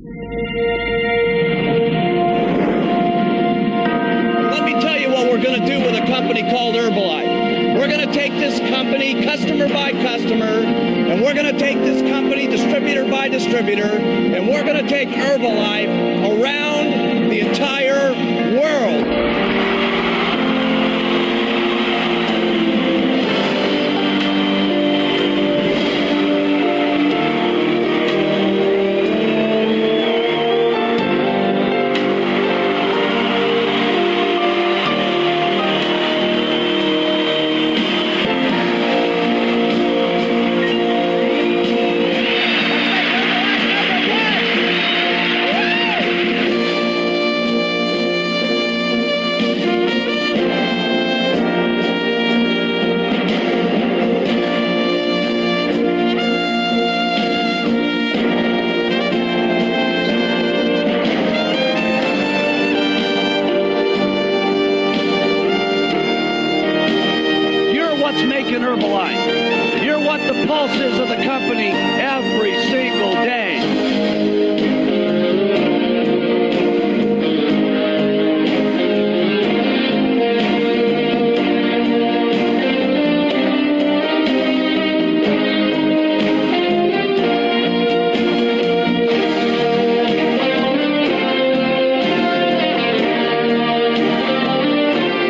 Let me tell you what we're going to do with a company called Herbalife. We're going to take this company customer by customer, and we're going to take this company distributor by distributor, and we're going to take Herbalife around the entire world. Herbalife. You're what the pulse is of the company every single day.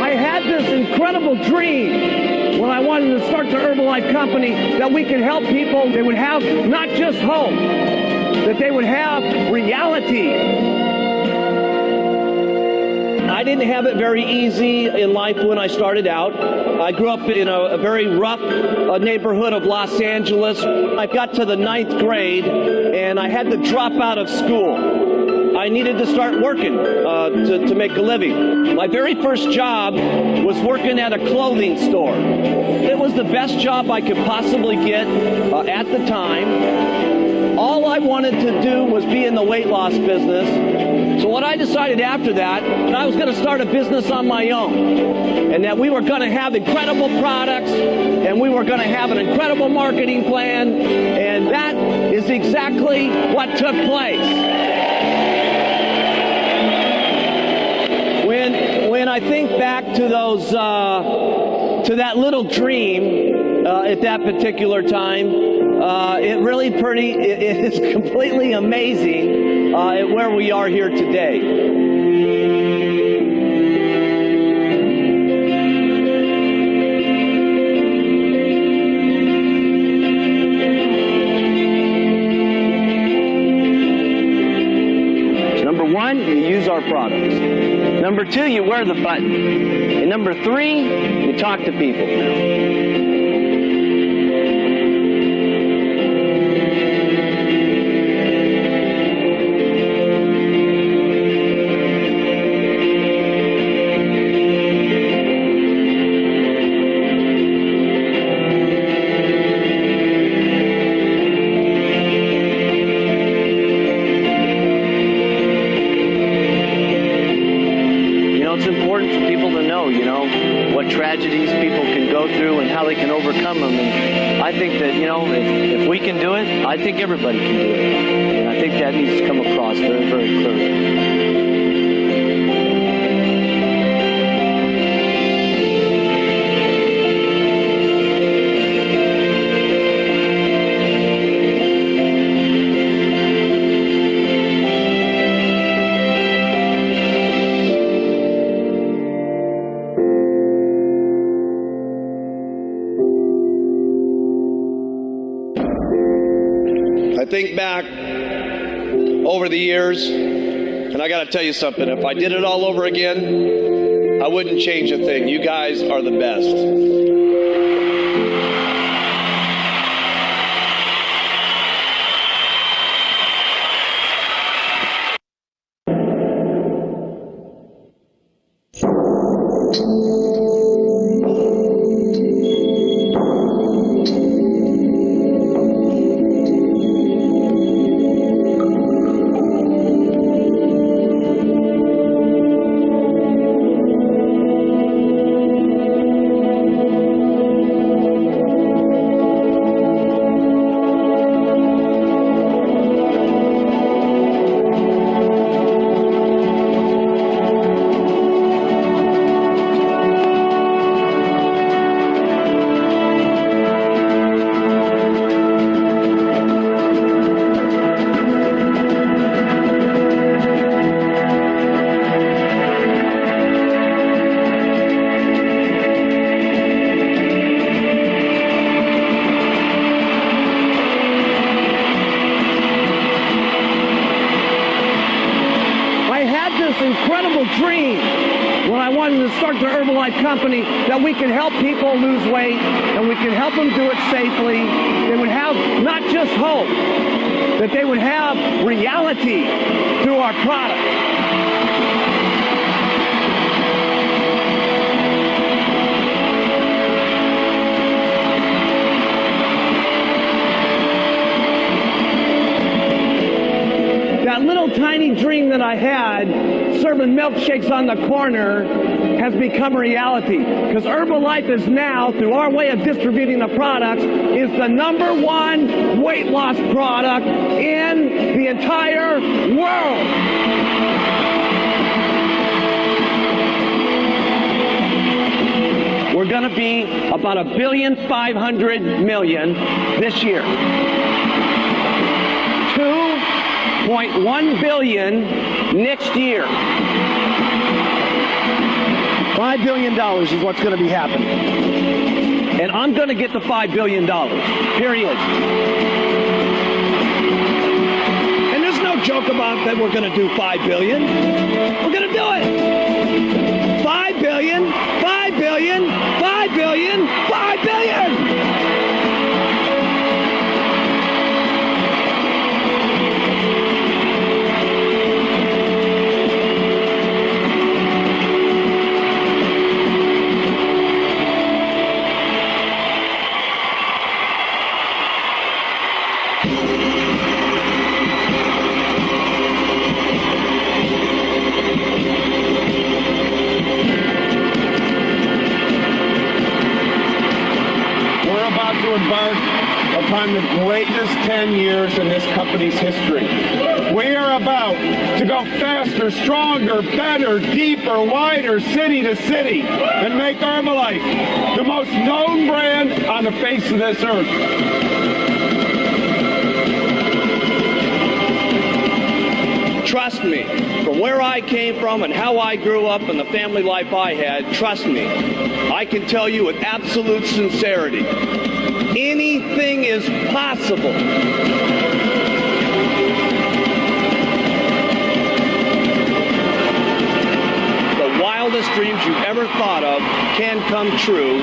I had this incredible dream when I wanted to start the Herbalife company, that we could help people. They would have not just hope, that they would have reality. I didn't have it very easy in life when I started out. I grew up in a very rough neighborhood of Los Angeles. I got to the 9th grade and I had to drop out of school. I needed to start working to make a living. My very first job was working at a clothing store. It was the best job I could possibly get at the time. All I wanted to do was be in the weight loss business. So what I decided after that I was going to start a business on my own, and that we were going to have incredible products, and we were going to have an incredible marketing plan, and that is exactly what took place. When I think back to those, to that little dream at that particular time, it is completely amazing at where we are here today. Number one, you use our products. Number two, you wear the button. And number three, you talk to people. Tragedies people can go through and how they can overcome them. And I think that, if we can do it, I think everybody can do it. And I think that needs to come across very, very clearly. I think back over the years, and I got to tell you something. If I did it all over again, I wouldn't change a thing. You guys are the best. dream when I wanted to start the Herbalife company that we could help people lose weight and we could help them do it safely. They would have not just hope, that they would have reality through our products. That little tiny dream that I had, serving milkshakes on the corner, has become reality. Because Herbalife is now, through our way of distributing the products, is the #1 weight loss product in the entire world. We're going to be about $1.5 billion this year. 2.1 billion next year. $5 billion is what's going to be happening. And I'm going to get the $5 billion, period. And there's no joke about that we're going to do $5 billion. We're going to do it. $5 billion, $5 billion, $5 billion, $5 billion. Embark upon the greatest 10 years in this company's history. We are about to go faster, stronger, better, deeper, wider, city to city, and make Herbalife the most known brand on the face of this earth. Trust me, from where I came from and how I grew up and the family life I had, trust me, I can tell you with absolute sincerity, anything is possible. The wildest dreams you've ever thought of can come true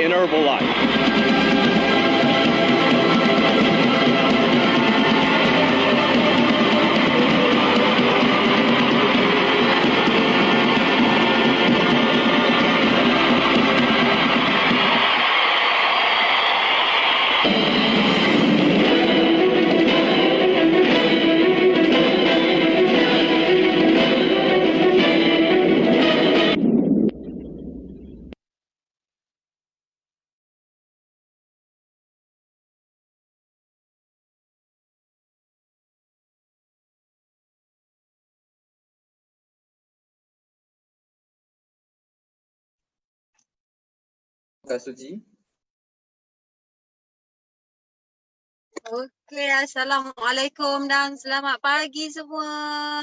in Herbalife. Kak Suji. Okey, Assalamualaikum dan selamat pagi semua.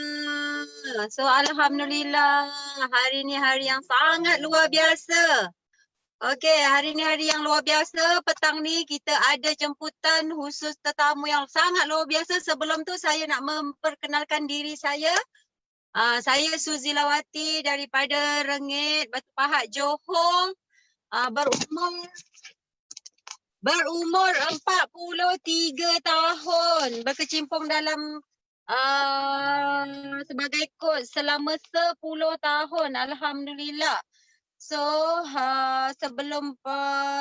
So, Alhamdulillah, hari ni hari yang sangat luar biasa. Okey, hari ni hari yang luar biasa. Petang ni kita ada jemputan khusus tetamu yang sangat luar biasa. Sebelum tu saya nak memperkenalkan diri saya. Saya Suzy Lawati daripada Rengit, Batu Pahat, Johor. Berumur 43 tahun, berkecimpung dalam sebagai coach selama 10 tahun, Alhamdulillah. So sebelum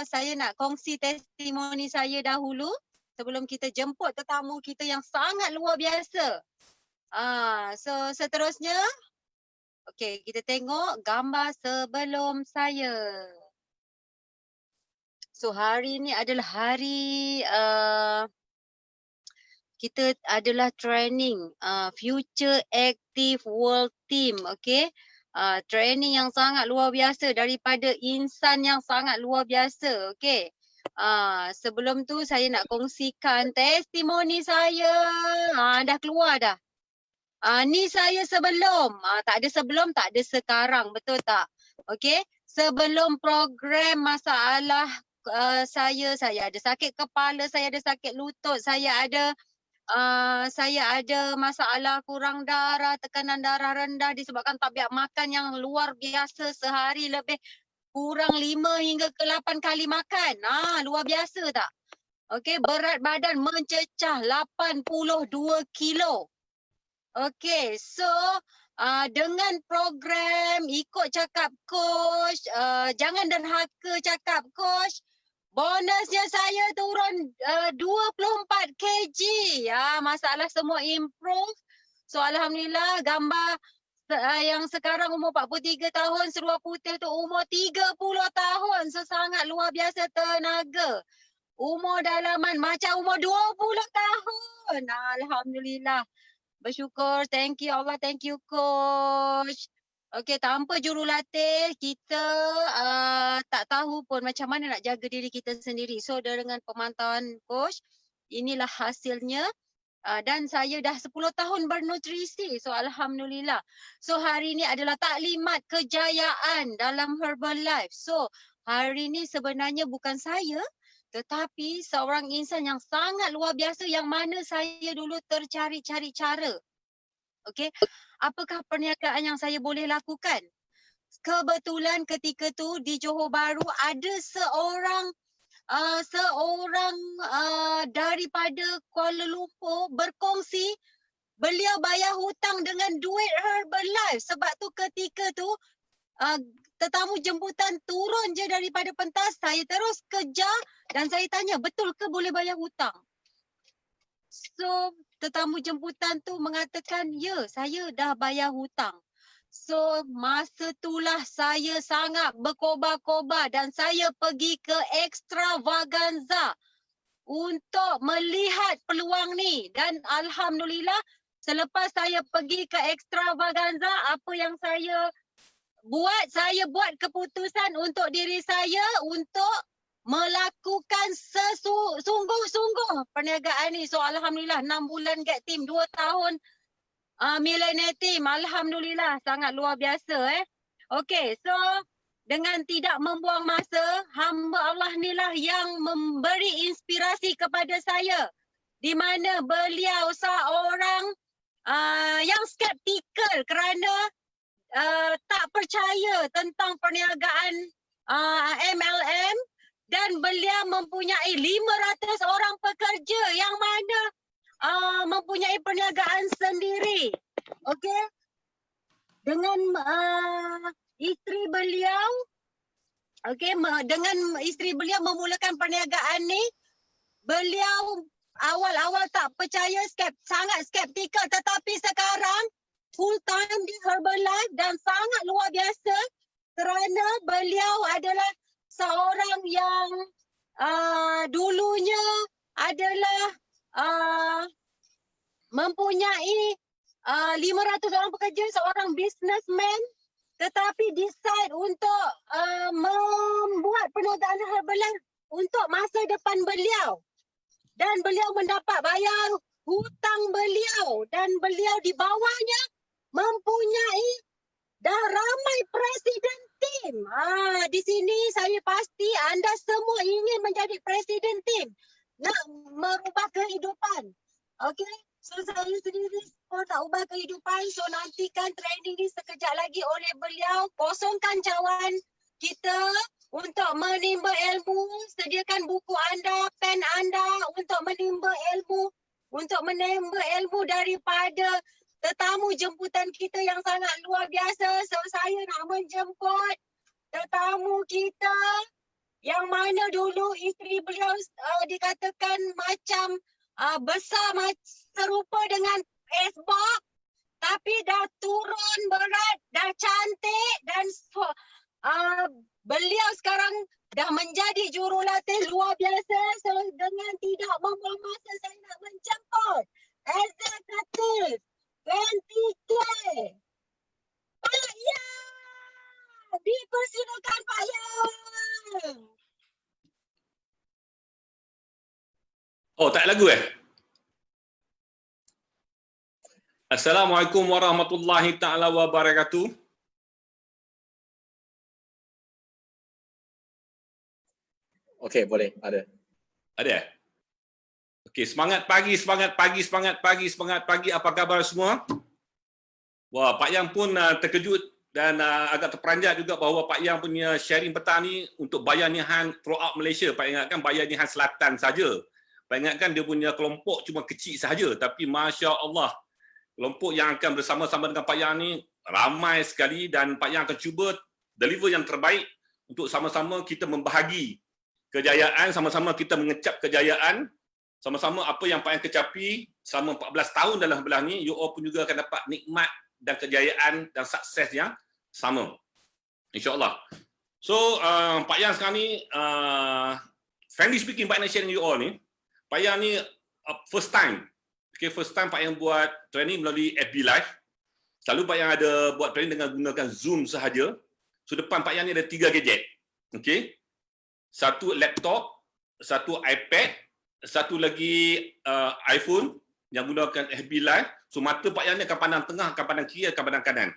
saya nak kongsi testimoni saya dahulu, sebelum kita jemput tetamu kita yang sangat luar biasa. So seterusnya, okey, kita tengok gambar sebelum saya. So hari ni adalah hari kita adalah training Future Active World Team, okay? Training yang sangat luar biasa daripada insan yang sangat luar biasa, okay? Sebelum tu saya nak kongsikan testimoni saya. Dah keluar dah. Ni saya sebelum, tak ada sebelum, tak ada sekarang, betul tak? Okay? Sebelum program masalah saya ada sakit kepala, saya ada sakit lutut, saya ada saya ada masalah kurang darah, tekanan darah rendah disebabkan tabiat makan yang luar biasa, sehari lebih kurang 5 hingga ke 8 kali makan. Luar biasa tak? Okey, berat badan mencecah 82 kilo. Okey, so dengan program ikut cakap coach, jangan derhaka cakap coach, bonusnya saya turun 24 kg. Masalah semua improve. So alhamdulillah, gambar yang sekarang umur 43 tahun, seluar putih tu umur 30 tahun. So sangat luar biasa tenaga. Umur dalaman macam umur 20 tahun. Alhamdulillah. Bersyukur. Thank you Allah. Thank you coach. Okey, tanpa jurulatih kita tak tahu pun macam mana nak jaga diri kita sendiri. So dengan pemantauan coach, inilah hasilnya. Dan saya dah 10 tahun bernutrisi. So alhamdulillah. So hari ini adalah taklimat kejayaan dalam Herbalife. So hari ini sebenarnya bukan saya, tetapi seorang insan yang sangat luar biasa yang mana saya dulu tercari-cari cara. Okey, apakah perniagaan yang saya boleh lakukan? Kebetulan ketika tu di Johor Bahru ada seorang daripada Kuala Lumpur berkongsi beliau bayar hutang dengan duit Herbalife. Sebab tu ketika tu tetamu jemputan turun je daripada pentas, saya terus kejar dan saya tanya, betul ke boleh bayar hutang? So tetamu jemputan tu mengatakan, ya saya dah bayar hutang. So masa itulah saya sangat berkobar-kobar dan saya pergi ke Extravaganza untuk melihat peluang ni. Dan alhamdulillah selepas saya pergi ke Extravaganza, apa yang saya buat keputusan untuk diri saya untuk melakukan sungguh-sungguh perniagaan ni. So alhamdulillah 6 bulan get team, 2 tahun Millionaire Team. Alhamdulillah sangat luar biasa Okey, so dengan tidak membuang masa, hamba Allah ni lah yang memberi inspirasi kepada saya, di mana beliau seorang yang skeptikal kerana tak percaya tentang perniagaan MLM, dan beliau mempunyai 500 orang pekerja yang mana mempunyai perniagaan sendiri. Okey. Dengan isteri beliau, dengan isteri beliau memulakan perniagaan ni, beliau awal-awal tak percaya, sangat skeptikal, tetapi sekarang full time di Herbalife dan sangat luar biasa kerana beliau adalah seorang yang dulunya adalah mempunyai 500 orang pekerja, seorang businessman, tetapi decide untuk membuat perniagaan Herbalife untuk masa depan beliau. Dan beliau mendapat bayar hutang beliau, dan beliau di bawahnya mempunyai dah ramai presiden tim. Di sini saya pasti anda semua ingin menjadi presiden tim, nak merubah kehidupan. Okey, so saya sendiri pun nak ubah kehidupan. So nantikan training ni sekejap lagi oleh beliau. Kosongkan cawan kita untuk menimba ilmu. Sediakan buku anda, pen anda untuk menimba ilmu daripada tetamu jemputan kita yang sangat luar biasa. So saya nak menjemput tetamu kita yang mana dulu isteri beliau dikatakan macam besar serupa dengan esbok, tapi dah turun berat, dah cantik, dan beliau sekarang dah menjadi jurulatih luar biasa. So dengan tidak membuang masa, saya nak menjemput Executive 20K Pak Yang. Dipersilakan Pak Yang. Oh, tak lagu Assalamualaikum warahmatullahi taala wabarakatuh. Okey, boleh. Ada. Ada? Okey, semangat pagi, semangat pagi, semangat pagi, semangat pagi. Apa khabar semua? Wah, Pak Yang pun terkejut dan agak terperanjat juga bahawa Pak Yang punya sharing petang ni untuk Bayanihan throughout Malaysia. Pak ingatkan Bayanihan Selatan saja. Pak ingatkan dia punya kelompok cuma kecil saja, tapi Masya Allah, kelompok yang akan bersama-sama dengan Pak Yang ni ramai sekali dan Pak Yang akan cuba deliver yang terbaik untuk sama-sama kita membahagi kejayaan, sama-sama kita mengecap kejayaan, sama-sama apa yang Pak Yang kecapi selama 14 tahun dalam belah ni, you all pun juga akan dapat nikmat dan kejayaan dan sukses yang sama, insyaAllah. So, Pak Yang sekarang ni, frankly speaking, Pak Yang nak share dengan you all ni, Pak Yang ni first time, okay, first time Pak Yang buat training melalui FB Live. Selalu Pak Yang ada buat training dengan gunakan Zoom sahaja. So, depan Pak Yang ni ada 3 gadget, okay? Satu laptop, satu iPad, satu lagi iPhone yang gunakan FB Live. So mata Pak Yang ni akan pandang tengah, akan pandang kiri, akan pandang kanan.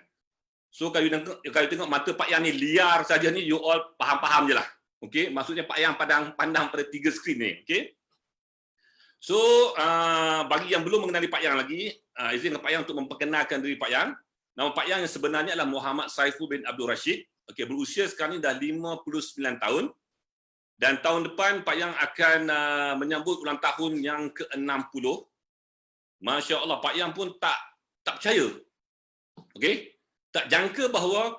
So kalau tengok mata Pak Yang ni liar saja ni, you all faham-faham je lah. Okay? Maksudnya Pak Yang pandang pada 3 skrin ni. Okay? So bagi yang belum mengenali Pak Yang lagi, izinkan Pak Yang untuk memperkenalkan diri Pak Yang. Nama Pak Yang yang sebenarnya adalah Muhammad Saiful bin Abdul Rashid. Okay, berusia sekarang ni dah 59 tahun. Dan tahun depan Pak Yang akan menyambut ulang tahun yang ke-60. Masya Allah, Pak Yang pun tak percaya. Okey? Tak jangka bahawa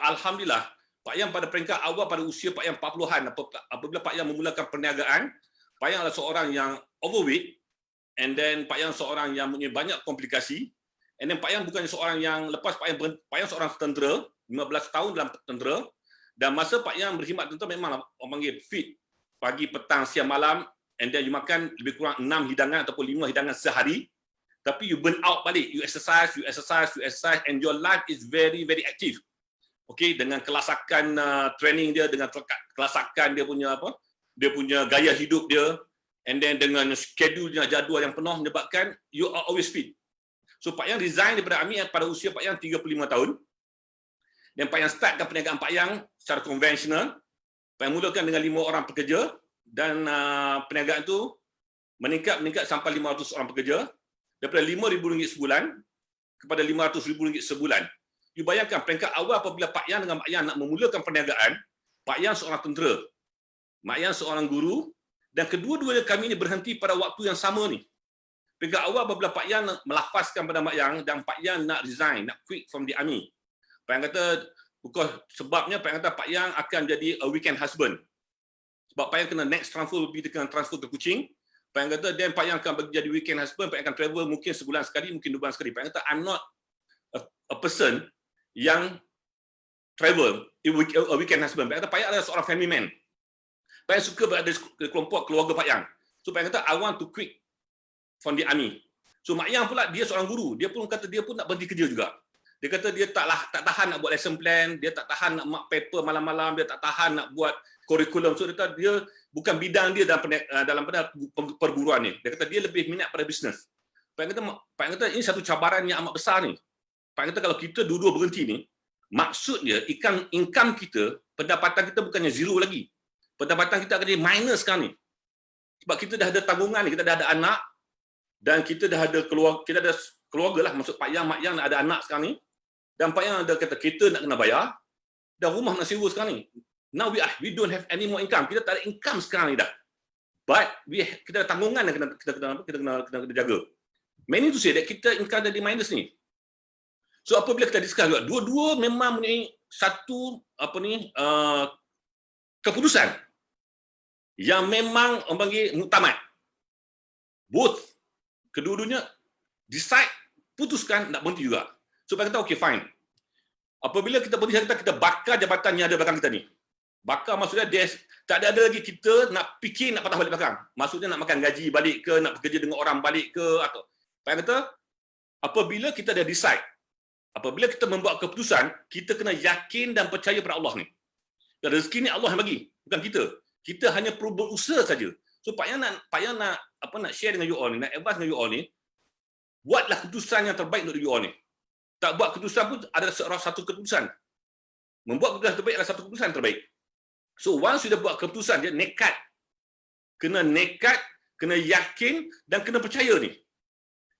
alhamdulillah Pak Yang pada peringkat awal pada usia Pak Yang 40-an apabila Pak Yang memulakan perniagaan, Pak Yang adalah seorang yang overweight, and then Pak Yang seorang yang mempunyai banyak komplikasi, and then Pak Yang bukan seorang yang lepas Pak Yang seorang tentera, 15 tahun dalam tentera, dan masa Pak Yang berkhidmat tentera memang orang panggil fit, pagi, petang, siang, malam, and then you makan lebih kurang 6 hidangan ataupun 5 hidangan sehari, tapi you burn out balik, you exercise, and your life is very, very active. Okay, dengan kelasakan training dia, dengan kelasakan dia punya gaya hidup dia, and then dengan schedule-nya, jadual yang penuh menyebabkan you are always fit. So Pak Yang resign daripada AMI pada usia Pak Yang 35 tahun, dan Pak Yang startkan perniagaan Pak Yang secara konvensional. Pak Yang mulakan dengan 5 orang pekerja, dan perniagaan itu meningkat sampai 500 orang pekerja, daripada RM5,000 sebulan kepada RM500,000 sebulan. You bayangkan peringkat awal apabila Pak Yang dengan Mak Yang nak memulakan perniagaan, Pak Yang seorang tentera, Mak Yang seorang guru, dan kedua-duanya kami ini berhenti pada waktu yang sama ni. Peringkat awal apabila Pak Yang melafazkan pada Mak Yang dan Pak Yang nak resign, nak quit from the army. Pak Yang kata, bukan sebabnya Pak Yang kata Pak Yang akan jadi a weekend husband. Sebab Pak Yang kena next transfer lebih dengan transfer ke Kuching. Pak Yang kata, dan Pak Yang akan jadi weekend husband, Pak Yang akan travel mungkin sebulan sekali, mungkin 2 bulan sekali. Pak Yang kata, I'm not a person yang travel, a weekend husband. Pak Yang kata, Pak Yang adalah seorang family man. Pak Yang suka berada di kelompok keluarga Pak Yang. So Pak Yang kata, I want to quit from the army. So Mak Yang pula, dia seorang guru. Dia pun kata, dia pun nak berhenti kerja juga. Dia kata dia tak tahan nak buat lesson plan, dia tak tahan nak mark paper malam-malam, dia tak tahan nak buat kurikulum. So dia kata dia bukan bidang dia dalam perguruan ni. Dia kata dia lebih minat pada bisnes. Pak Yang kata ini satu cabaran yang amat besar ni. Pak Yang kata kalau kita dua-dua berhenti ni, maksudnya income kita, pendapatan kita bukannya zero lagi. Pendapatan kita akan jadi minus sekarang ni. Sebab kita dah ada tanggungan ni, kita dah ada anak, dan kita dah ada keluarga lah, maksud Pak Yang, Mak Yang nak ada anak sekarang ni. Dan Pak Yang ada kata kita nak kena bayar, dan rumah nak sewa sekarang ni. Now we don't have any more income. Kita tak ada income sekarang ni dah. But kita ada tanggungan yang kita kena jaga. Meaning to say that kita income dari minus ni. So apabila kita discuss juga, dua-dua memang mempunyai satu keputusan yang memang orang panggil muktamad. Both, kedua-duanya decide, putuskan nak berhenti juga. So Pak kata, okay fine. Apabila kita berhenti, kita bakar jabatan yang ada belakang kita ni. Bakar maksudnya tak ada lagi kita nak fikir nak patah balik belakang. Maksudnya nak makan gaji balik ke, nak bekerja dengan orang balik ke, atau Pak kata, apabila kita dah decide, apabila kita membuat keputusan, kita kena yakin dan percaya pada Allah ni. Dan rezeki ni Allah yang bagi, bukan kita. Kita hanya perlu berusaha saja. So Pak Yang nak share dengan you all ni, nak advise dengan you all ni, buatlah keputusan yang terbaik untuk you all ni. Tak buat keputusan pun ada satu keputusan. Membuat keputusan terbaik adalah satu keputusan terbaik. So once sudah buat keputusan, dia nekat. Kena nekat kena yakin dan kena percaya ni.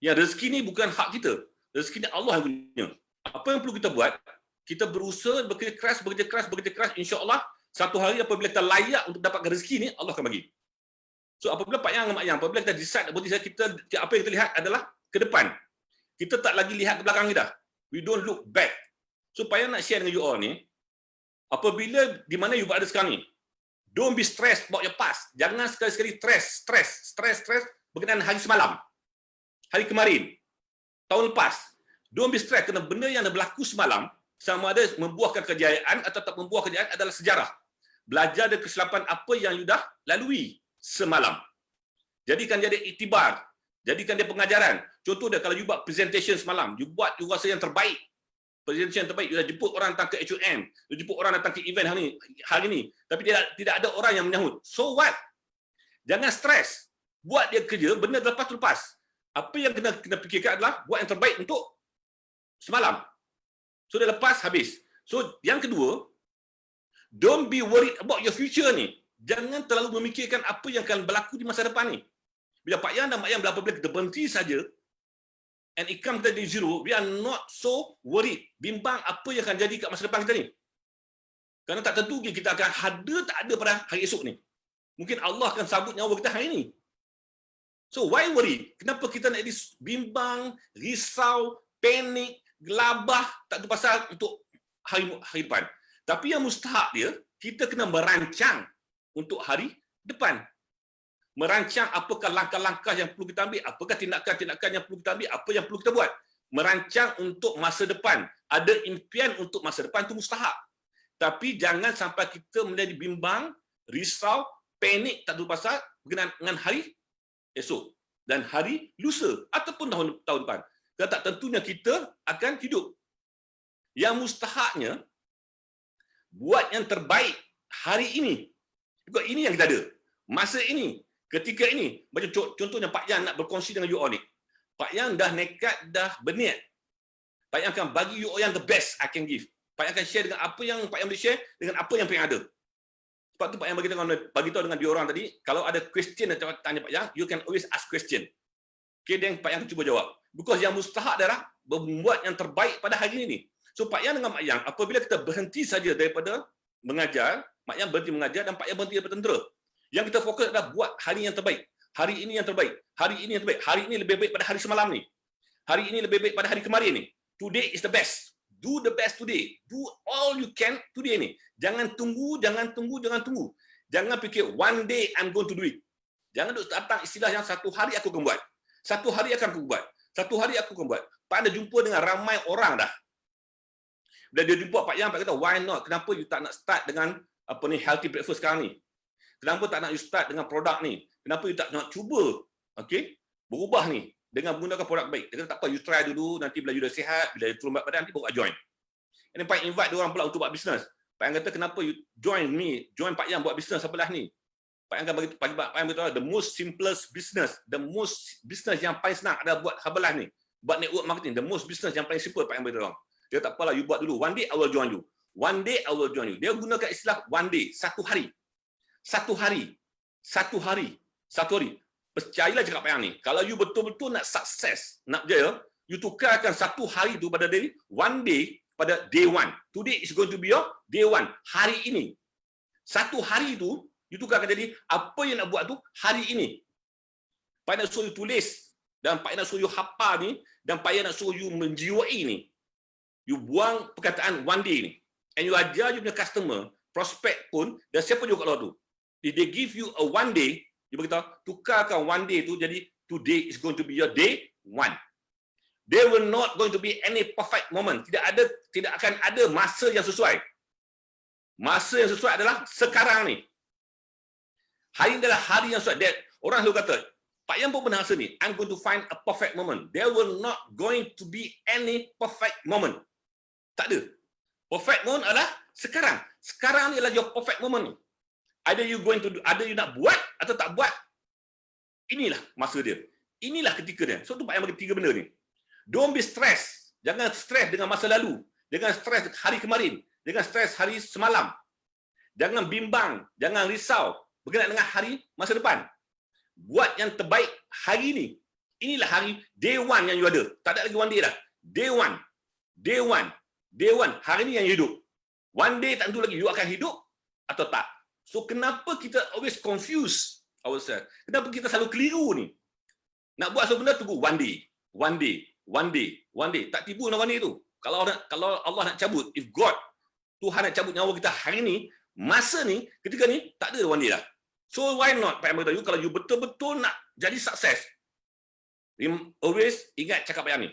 Yang rezeki ni bukan hak kita. Rezeki ni Allah yang punya. Apa yang perlu kita buat? Kita berusaha, bekerja keras, insya-Allah satu hari apabila kita layak untuk dapatkan rezeki ni, Allah akan bagi. So apabila Pak Yang dengan Mak Yang, apabila kita decide, apa yang kita lihat adalah ke depan. Kita tak lagi lihat ke belakang kita. We don't look back. So Pak Yang nak share dengan you all ni, apabila di mana you berada sekarang ni, don't be stressed about your past. Jangan sekali-sekali stress berkenaan hari semalam, hari kemarin, tahun lepas. Don't be stressed kerana benda yang berlaku semalam sama ada membuahkan kejayaan atau tak membuah kejayaan adalah sejarah. Belajar dari kesilapan apa yang you dah lalui semalam. Jadikan dia iktibar, jadikan dia pengajaran. Contoh dia, kalau you buat presentation semalam, you buat you rasa yang terbaik. Presentation yang terbaik, you dah jemput orang datang ke HUM, you jemput orang datang ke event hari ni, tapi tidak ada orang yang menyahut. So what? Jangan stres. Buat dia kerja, benda lepas. Apa yang kena fikirkan adalah buat yang terbaik untuk semalam. So dah lepas, habis. So yang kedua, don't be worried about your future ni. Jangan terlalu memikirkan apa yang akan berlaku di masa depan ni. Bila Pak Yang dan Mak Yang apabila kita berhenti saja and income kita di zero, we are not so worried. Bimbang apa yang akan jadi kat masa depan kita ni. Kerana tak tentu kita akan ada tak ada pada hari esok ni. Mungkin Allah akan sabut nyawa kita hari ni. So why worry? Kenapa kita nak bimbang, risau, panik, gelabah, tak tahu pasal untuk hari depan. Tapi yang mustahak dia, kita kena merancang untuk hari depan. Merancang apakah langkah-langkah yang perlu kita ambil, apakah tindakan-tindakan yang perlu kita ambil, apa yang perlu kita buat. Merancang untuk masa depan. Ada impian untuk masa depan, itu mustahak. Tapi jangan sampai kita menjadi bimbang, risau, panik, tak tahu pasal berkenaan dengan hari esok dan hari lusa ataupun tahun depan. Kerana tak tentunya kita akan hidup. Yang mustahaknya, buat yang terbaik hari ini. Because ini yang kita ada. Masa ini, ketika ini. Macam contohnya Pak Yang nak berkongsi dengan you all ni. Pak Yang dah nekat, dah berniat. Pak Yang akan bagi you all yang the best I can give. Pak Yang akan share dengan apa yang Pak Yang boleh share, dengan apa yang Pak Yang ada. Sebab tu Pak Yang bagi tahu dengan dia orang tadi, kalau ada question yang tanya Pak Yang, you can always ask question. Okay, dan Pak Yang akan cuba jawab. Because yang mustahak adalah membuat yang terbaik pada hari ini. So Pak Yang dengan Mak Yang, apabila kita berhenti saja daripada mengajar, Mak Yang berhenti mengajar dan Pak Yang berhenti daripada tentera. Yang kita fokus adalah buat hari yang terbaik. Hari ini yang terbaik. Hari ini yang terbaik. Hari ini lebih baik pada hari semalam ni. Hari ini lebih baik pada hari kemarin ni. Today is the best. Do the best today. Do all you can today ni. Jangan tunggu. Jangan fikir one day I'm going to do it. Jangan datang istilah yang satu hari aku akan buat. Satu hari aku akan buat. Pak Yang jumpa dengan ramai orang dah. Bila dia jumpa Pak Yang, Pak kata, why not? Kenapa you tak nak start dengan healthy breakfast sekarang ni? Kenapa tak nak you start dengan produk ni? Kenapa you tak nak cuba berubah ni dengan menggunakan produk baik? Dia kata, tak apa, you try dulu, nanti bila you dah sihat, bila you turun berat badan, nanti baru join. And then Pak Yang invite dia orang pula untuk buat bisnes. Pak Yang kata, kenapa you join Pak Yang buat bisnes sebelah ni? Pak Yang akan bagi Pak Yang beritahu, the most simplest business, yang paling senang adalah buat sebelah ni. Buat network marketing, the most business yang paling simple, Pak Yang beritahu. Dia tak apalah, you buat dulu. One day I will join you. Dia gunakan istilah one day, satu hari. Percayalah cakap Pak Yang ni. Kalau you betul-betul nak sukses, nak berjaya, you tukarkan satu hari tu pada day, one day pada day one. Today is going to be your day one. Hari ini. Satu hari tu, you tukarkan jadi apa yang nak buat tu hari ini. Pak Yang nak suruh you tulis, dan Pak Yang nak suruh you hafal ni, dan Pak Yang nak suruh you menjiwai ni. You buang perkataan one day ni. And you ajar you punya customer, prospect pun, dan siapa juga kat luar tu. If they give you a one day, you beritahu, tukarkan one day tu jadi today is going to be your day one. There will not going to be any perfect moment. Tidak akan ada masa yang sesuai. Masa yang sesuai adalah sekarang ni. Hari ini adalah hari yang sesuai. Orang selalu kata, Pak Yang pun pernah rasa ni, I'm going to find a perfect moment. There will not going to be any perfect moment. Tak ada. Perfect moment adalah sekarang. Sekarang ni adalah your perfect moment ni. Either you nak buat atau tak buat. Inilah masa dia. Inilah ketika dia. So tu Pak Yang bagi 3 benda ni. Don't be stress. Jangan stres dengan masa lalu. Jangan stres hari kemarin. Jangan stres hari semalam. Jangan bimbang, jangan risau berkenaan dengan hari masa depan. buat yang terbaik hari ni. Inilah hari day one yang you ada. Tak ada lagi one day dah. Day one. Day one. Day one. Hari ni yang you hidup. One day tak tentu lagi you akan hidup atau tak. So kenapa kita always confuse ourselves? Kenapa kita selalu keliru ni? Nak buat satu benda tunggu one day. One day. One day. One day. Tak tiba nak one day tu. Kalau Allah nak cabut, if God, Tuhan nak cabut nyawa kita hari ni, masa ni, ketika ni, tak ada one day dah. So why not, Pak Yang kalau you betul-betul nak jadi sukses, always ingat cakap Pak Yang ni.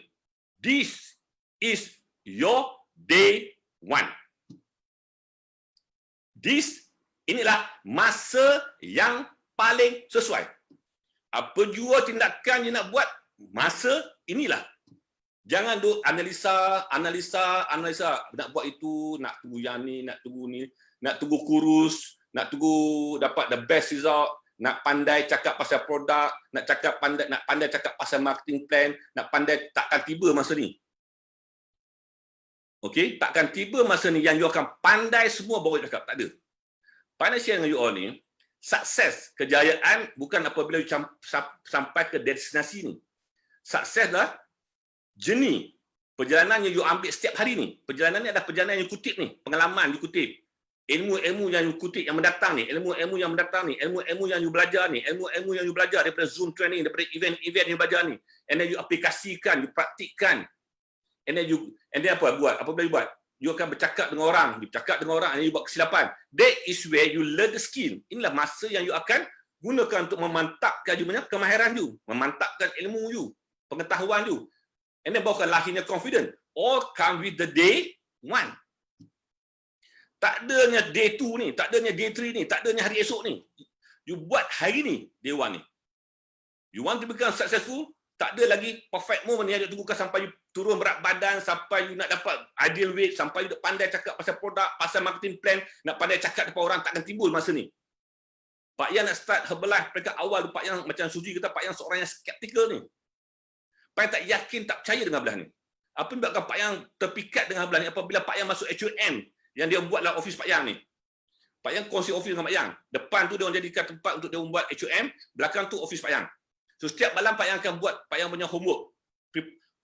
This is your day one. Inilah masa yang paling sesuai. Apa jua tindakan you nak buat, masa inilah. Jangan duk analisa. Nak buat itu, nak tunggu yang ni, nak tunggu ni, nak tunggu kurus, nak tunggu dapat the best result, nak pandai cakap pasal produk, nak pandai cakap pasal marketing plan, nak pandai, takkan tiba masa ni. Okey, takkan tiba masa ni yang you akan pandai semua baru cakap, tak ada. Financial dengan you all ni, sukses, kejayaan bukan apabila you sampai ke destinasi ni. Sukses lah journey, perjalanan yang you ambil setiap hari ni. Perjalanan ni adalah perjalanan yang you kutip ni, pengalaman you kutip. Ilmu-ilmu yang you kutip yang mendatang ni, ilmu-ilmu yang mendatang ni, ilmu-ilmu yang you belajar ni, ilmu-ilmu yang you belajar daripada Zoom training, daripada event-event yang you belajar ni. And then you aplikasikan, you praktikkan. And then apa buat? Apa boleh buat? You akan bercakap dengan orang, and you buat kesilapan. That is where you learn the skill. Inilah masa yang you akan gunakan untuk memantapkan you punya kemahiran you, memantapkan ilmu you, pengetahuan you. And then barukan lahirnya confident. All come with the day one. Tak adanya day 2 ni, tak adanya day 3 ni, tak adanya hari esok ni. You buat hari ni, day 1 ni. You want to become successful, tak ada lagi perfect moment yang you tunggukan sampai you turun berat badan, sampai you nak dapat ideal weight, sampai you nak pandai cakap pasal produk, pasal marketing plan, nak pandai cakap depan orang, takkan timbul masa ni. Pak Yang nak start Herbalife peringkat awal, Pak Yang macam Suji kata, Pak Yang seorang yang skeptical ni. Pak Yang tak yakin, tak percaya dengan belah ni. Apa yang menyebabkan Pak Yang terpikat dengan belah ni? Apabila Pak Yang masuk HUM, yang dia buatlah office Pak Yang ni. Pak Yang kongsi office dengan Pak Yang. Depan tu dia orang jadikan tempat untuk dia buat HUM, belakang tu office Pak Yang. So setiap malam Pak Yang akan buat Pak Yang punya homework.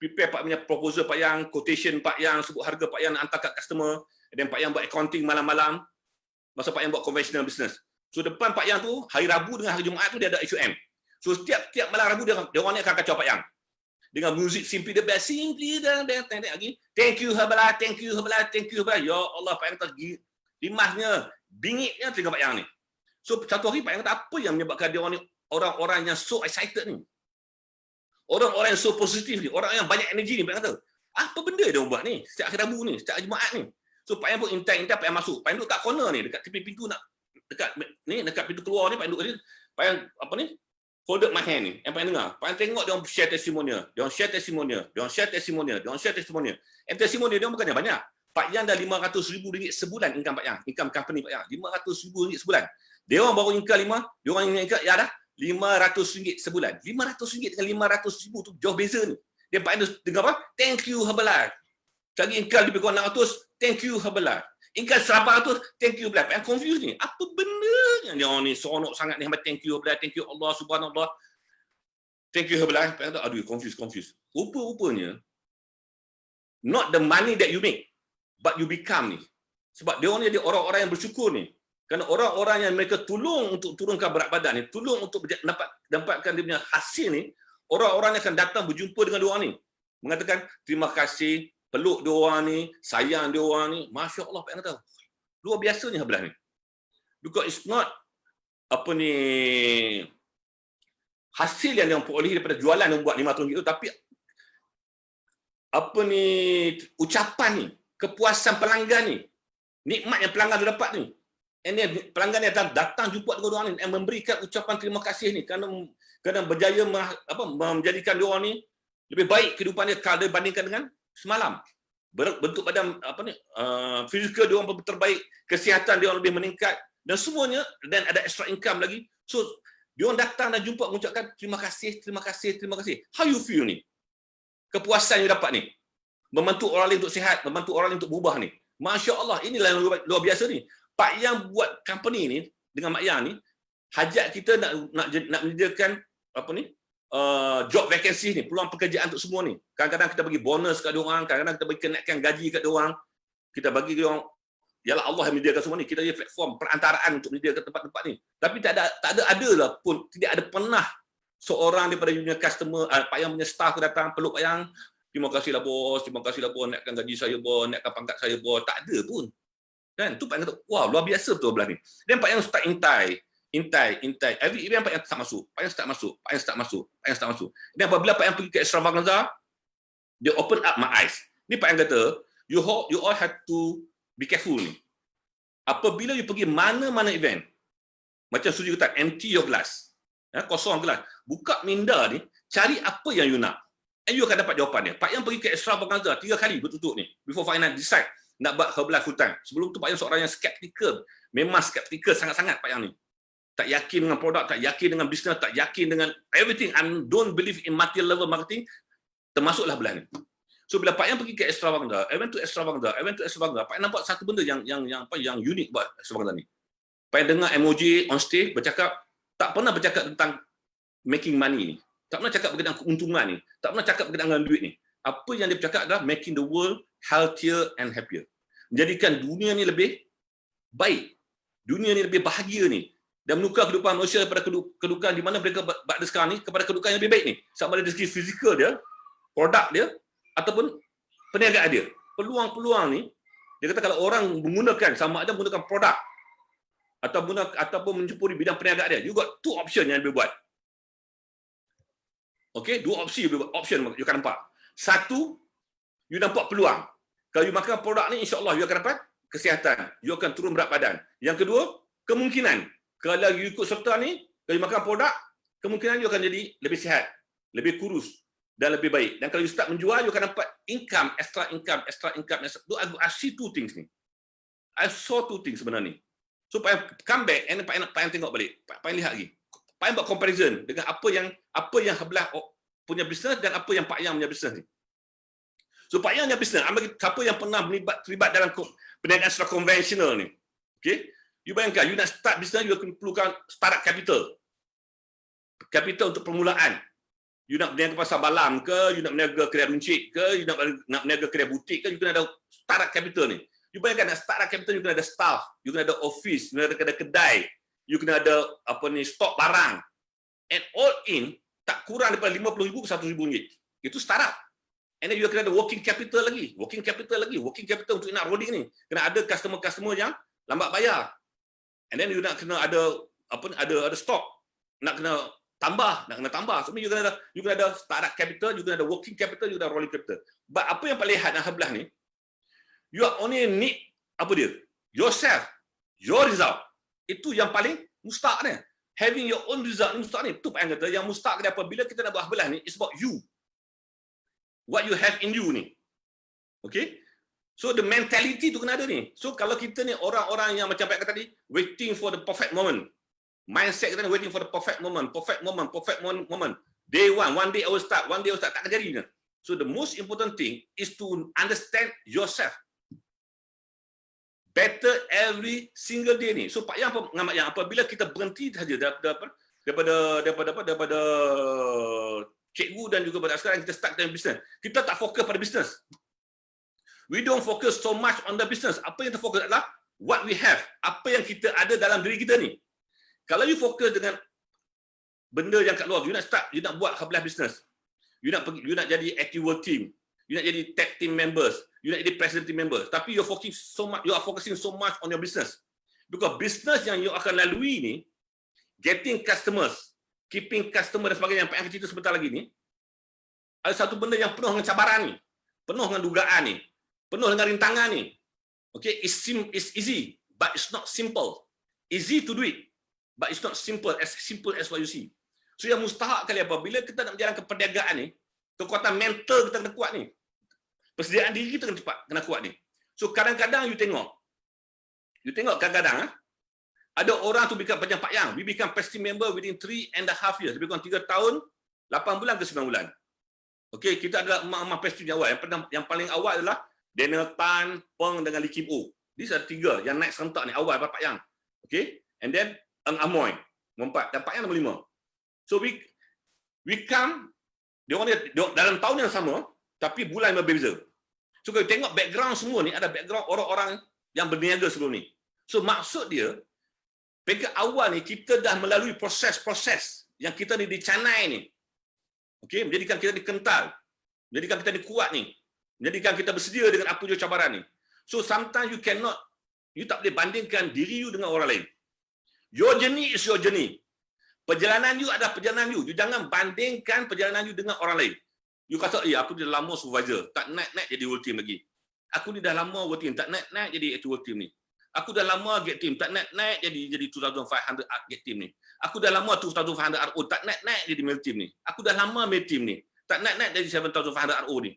Prepare Pak punya proposal Pak Yang, quotation Pak Yang, sebut harga Pak Yang nak hantar kat customer. Dan Pak Yang buat accounting malam-malam. Masa Pak Yang buat conventional business. So depan Pak Yang tu, hari Rabu dengan hari Jumaat tu dia ada HUM. So setiap malam Rabu dia orang ni akan kacau Pak Yang. Dengan muzik Simply the Best, Simply the Best, lagi. Thank you Herbalife, thank you Herbalife, thank you Herbalife. Ya Allah, Pak Yang kata limasnya, bingitnya telinga Pak Yang ni. So satu hari Pak Yang kata, apa yang menyebabkan dia orang ni, orang-orang yang so excited ni, orang-orang yang so positif ni, orang yang banyak energi ni, Pak Yang kata, apa benda dia orang buat ni setiap hari Rabu ni, setiap hari Jumaat ni. So Pak Yang pun intai Pak Yang masuk. Pak Yang duduk kat corner ni, dekat tepi pintu, nak dekat pintu keluar ni, Pak Yang duduk ni. Pak Yang apa ni, folded my hand ni, yang Pak Yang dengar. Pak Yang tengok dia orang share testimonial, dia orang share testimonial, dia orang share testimonial, dia orang share testimonial. And testimonial dia orang bukannya banyak. Pak Yang dah RM500,000 sebulan income Pak Yang, income company Pak Yang, RM500,000 sebulan. Dia orang baru income dia orang income ya dah RM500 sebulan. RM500 dengan RM500,000 tu jauh beza ni. Dia Pak Yang dengar apa? Thank you Herbalife. Cari income lebih kurang 600, thank you Herbalife. Income 100, thank you Herbalife. Pak Yang confused ni. Apa benda yang dia orang ni seronok sangat ni, thank you Herbalife, thank you Allah Subhanallah. Thank you Herbalife. Pak Yang kata, aduh confused. Rupa-rupanya not the money that you make, but you become ni. Sebab dia orang ni dia orang-orang yang bersyukur ni. Kerana orang-orang yang mereka tolong untuk turunkan berat badan ni, tolong untuk dapatkan dia punya hasil ni, orang-orang yang akan datang berjumpa dengan dia orang ni. Mengatakan, terima kasih, peluk dia orang ni, sayang dia orang ni. Masya Allah, Pak Yang kata, luar biasanya Herbalife ni. Because it's not, apa ni, hasil yang dia peroleh daripada jualan yang buat RM500 itu, tapi, apa ni, ucapan ni, kepuasan pelanggan ni, nikmat yang pelanggan tu dapat ni. And then pelanggan yang datang jumpa dengan orang ni dan memberikan ucapan terima kasih ni kerana berjaya menjadikan dia orang ni lebih baik kehidupan dia kalau dibandingkan dengan semalam. Bentuk badan fizikal dia orang terbaik, kesihatan dia orang lebih meningkat dan semuanya, dan ada extra income lagi. So dia orang datang dan jumpa mengucapkan terima kasih. How you feel ni? Kepuasan yang dapat ni. Membantu orang lain untuk sihat, membantu orang lain untuk berubah ni. Masya Allah, inilah yang luar biasa ni. Pak Yang buat company ni dengan Mak Yang ni, hajat kita nak menyediakan apa ni? Job vacancy ni, peluang pekerjaan untuk semua ni. Kadang-kadang kita bagi bonus kat diorang, kadang-kadang kita bagi kenaikan gaji kat diorang. Kita bagi diorang, yalah Allah yang menyediakan semua ni. Kita ada platform perantaraan untuk menyediakan tempat-tempat ni. Tapi tak ada lah pun, tidak ada pernah seorang daripada union customer, Pak Yang punya staff datang peluk Pak Yang, terima kasihlah bos, naikkan gaji saya bos, naikkan pangkat saya bos. Tak ada pun. Kan? Tu Pak Yang kata, wah luar biasa betul belah ni. Dan Pak Yang start intai. Every event Pak Yang start masuk. Dan apabila Pak Yang pergi ke Extravaganza, dia open up my eyes. Ni Pak Yang kata, you all have to be careful ni. Apabila you pergi mana-mana event, macam Suji kata, empty your glass. Kosong gelas. Buka minda ni, cari apa yang you nak. And you akan dapat jawapan dia. Pak Yang pergi ke Extravaganza 3 kali bertutup ni. Before Pak Yang decide nak buat Herbalife full time. Sebelum tu Pak Yang seorang yang skeptical. Memang skeptical sangat-sangat Pak Yang ni. Tak yakin dengan produk, tak yakin dengan bisnes, tak yakin dengan everything. I don't believe in material level marketing. Termasuklah belah ni. So bila Pak Yang pergi ke Extravaganza, I went to Extravaganza, Pak Yang nampak satu benda yang unik buat Extravaganza ni. Pak Yang dengar MOJ on stage bercakap, tak pernah bercakap tentang making money ni. Tak pernah cakap berkaitan keuntungan ni. Tak pernah cakap berkaitan dengan duit ni. Apa yang dia bercakap adalah making the world healthier and happier. Menjadikan dunia ni lebih baik. Dunia ni lebih bahagia ni. Dan menukar kehidupan manusia daripada kedudukan di mana mereka berada sekarang ni kepada kedudukan yang lebih baik ni. Sama ada dari segi fizikal dia, produk dia, ataupun perniagaan dia. Peluang-peluang ni, dia kata kalau orang menggunakan, sama ada menggunakan produk ataupun mencampuri bidang perniagaan dia, you got 2 option yang dia buat. Okey, 2 option you akan nampak. Satu, you nampak peluang. Kalau you makan produk ni, insya-Allah you akan dapat kesihatan. You akan turun berat badan. Yang kedua, kemungkinan kalau you ikut serta ni, kalau you makan produk, kemungkinan you akan jadi lebih sihat, lebih kurus dan lebih baik. Dan kalau you start menjual, you akan dapat income, extra income. I see 2 things ni. I saw 2 things sebenarnya ni. So Pak Yang come back and Pak Yang tengok balik. Pak Yang lihat lagi. Pak Yang buat comparison dengan apa yang sebelah punya bisnes dan apa yang Pak Yang punya bisnes ni. So Pak Yang punya bisnes, siapa yang pernah terlibat dalam perniagaan secara konvensional ni. Okey? You bayangkan, you nak start bisnes, you akan perlukan startup capital. Capital untuk permulaan. You nak berniaga pasar balam ke, you nak berniaga kedai runcit ke, you nak berniaga kedai butik ke, you kena ada startup capital ni. You bayangkan nak startup capital, you kena ada staff, you kena ada office, you kena ada kedai, you kena ada stok barang. And all in, tak kurang daripada RM50,000 ke RM100,000. Itu startup. And then you kena ada working capital lagi. Working capital untuk nak rolling ni. Kena ada customer-customer yang lambat bayar. And then you nak kena ada stok. Nak kena tambah. So you kena ada startup capital, you kena ada working capital, you kena ada rolling capital. But apa yang paling lihat nak belah ni, you only need yourself, your result. Itu yang paling mustahak ni. Having your own result ni mustahak ni. Itu Pak Yang kata, yang mustahak ni apabila kita nak buat belah ni, it's about you. What you have in you ni. Okay? So the mentality tu kena ada ni. So kalau kita ni orang-orang yang macam Pak Yang kata tadi, waiting for the perfect moment. Mindset kita ni waiting for the perfect moment. Day one day I will start, tak akan jadi. So the most important thing is to understand yourself. Better every single day ni. So Pak Yang mengamat yang apabila kita berhenti saja daripada cikgu dan juga pada sekarang kita start dengan bisnes. Kita tak fokus pada bisnes. We don't focus so much on the business. Apa yang kita fokus adalah what we have. Apa yang kita ada dalam diri kita ni. Kalau you fokus dengan benda yang kat luar, you nak buat Herbalife business. You nak jadi active world team. You nak jadi tech team members. You nak jadi president team members. Tapi you are focusing so much on your business. Because business yang you akan lalui ni, getting customers, keeping customer dan sebagainya yang Pak Yang cerita sebentar lagi ni, ada satu benda yang penuh dengan cabaran ni. Penuh dengan dugaan ni. Penuh dengan rintangan ni. Okay, it's easy, but it's not simple. Easy to do it, but it's not simple as what you see. So yang mustahak kali apabila kita nak menjalankan perniagaan ni, kekuatan mental kita kena kuat ni. Persediaan diri kita kena kuat ni. So kadang-kadang you tengok kadang-kadang ada orang tu become macam Pak Yang, we become prestige member within 3.5 years, lebih kurang 3 tahun, 8 bulan ke 9 bulan. Okay, kita adalah emak-emak prestige awal. Yang paling awal adalah Daniel Tan, Peng dengan Lee Kim O. These are 3 yang naik serentak ni awal Pak Yang. Okay? And then Eng Amoy. Nombor 4. Dan pak yang nombor 5. So we come dalam tahun yang sama tapi bulan yang berbeza. So kalau tengok background semua ni, ada background orang-orang yang berniaga sebelum ni. So maksud dia, peringkat awal ni kita dah melalui proses-proses yang kita ni dicanai ni. Okey, menjadikan kita ni kental, menjadikan kita ni kuat ni, menjadikan kita bersedia dengan apa jua cabaran ni. So sometimes you tak boleh bandingkan diri you dengan orang lain. Your journey is your journey. Perjalanan you adalah perjalanan you. You jangan bandingkan perjalanan you dengan orang lain. You kata, aku dah lama supervisor, tak naik jadi whole team lagi. Aku ni dah lama whole team, tak naik jadi actual team ni. Aku dah lama get team, tak naik jadi 2500 get team ni. Aku dah lama 2500 RO, tak naik jadi male team ni. Aku dah lama male team ni, tak naik jadi 7500 RO ni.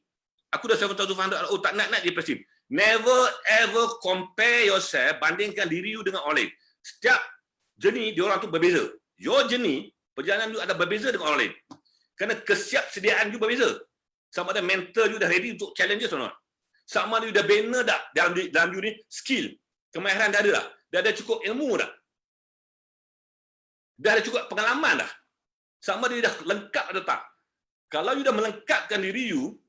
Aku dah 7500 RO, tak naik jadi press team. Never ever compare yourself, bandingkan diri you dengan orang lain. Setiap journey diorang tu berbeza. Your journey, perjalanan you ada berbeza dengan orang lain. Kerana kesiapsediaan you berbeza. Sama ada mental you dah ready untuk challenges atau not. Sama ada you dah bina dah dalam you ni skill. Kemahiran dah ada dah. Dah ada cukup ilmu dah. Dah ada cukup pengalaman dah. Sama ada you dah lengkap atau tak. Kalau you dah melengkapkan diri you,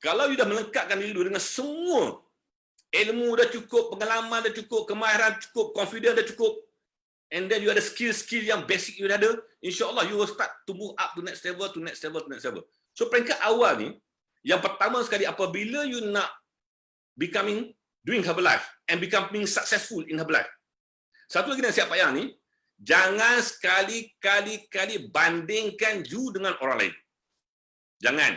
kalau you dah melengkapkan diri you dengan semua ilmu dah cukup, pengalaman dah cukup, kemahiran cukup, confidence dah cukup, and then you ada skill-skill yang basic you dah ada, insyaAllah you will start to move up to next level, to next level, to next level. So peringkat awal ni, yang pertama sekali apabila you nak doing Herbalife and becoming successful in Herbalife. Satu lagi nasihat Pak Yang ni, jangan sekali-kali bandingkan you dengan orang lain. Jangan.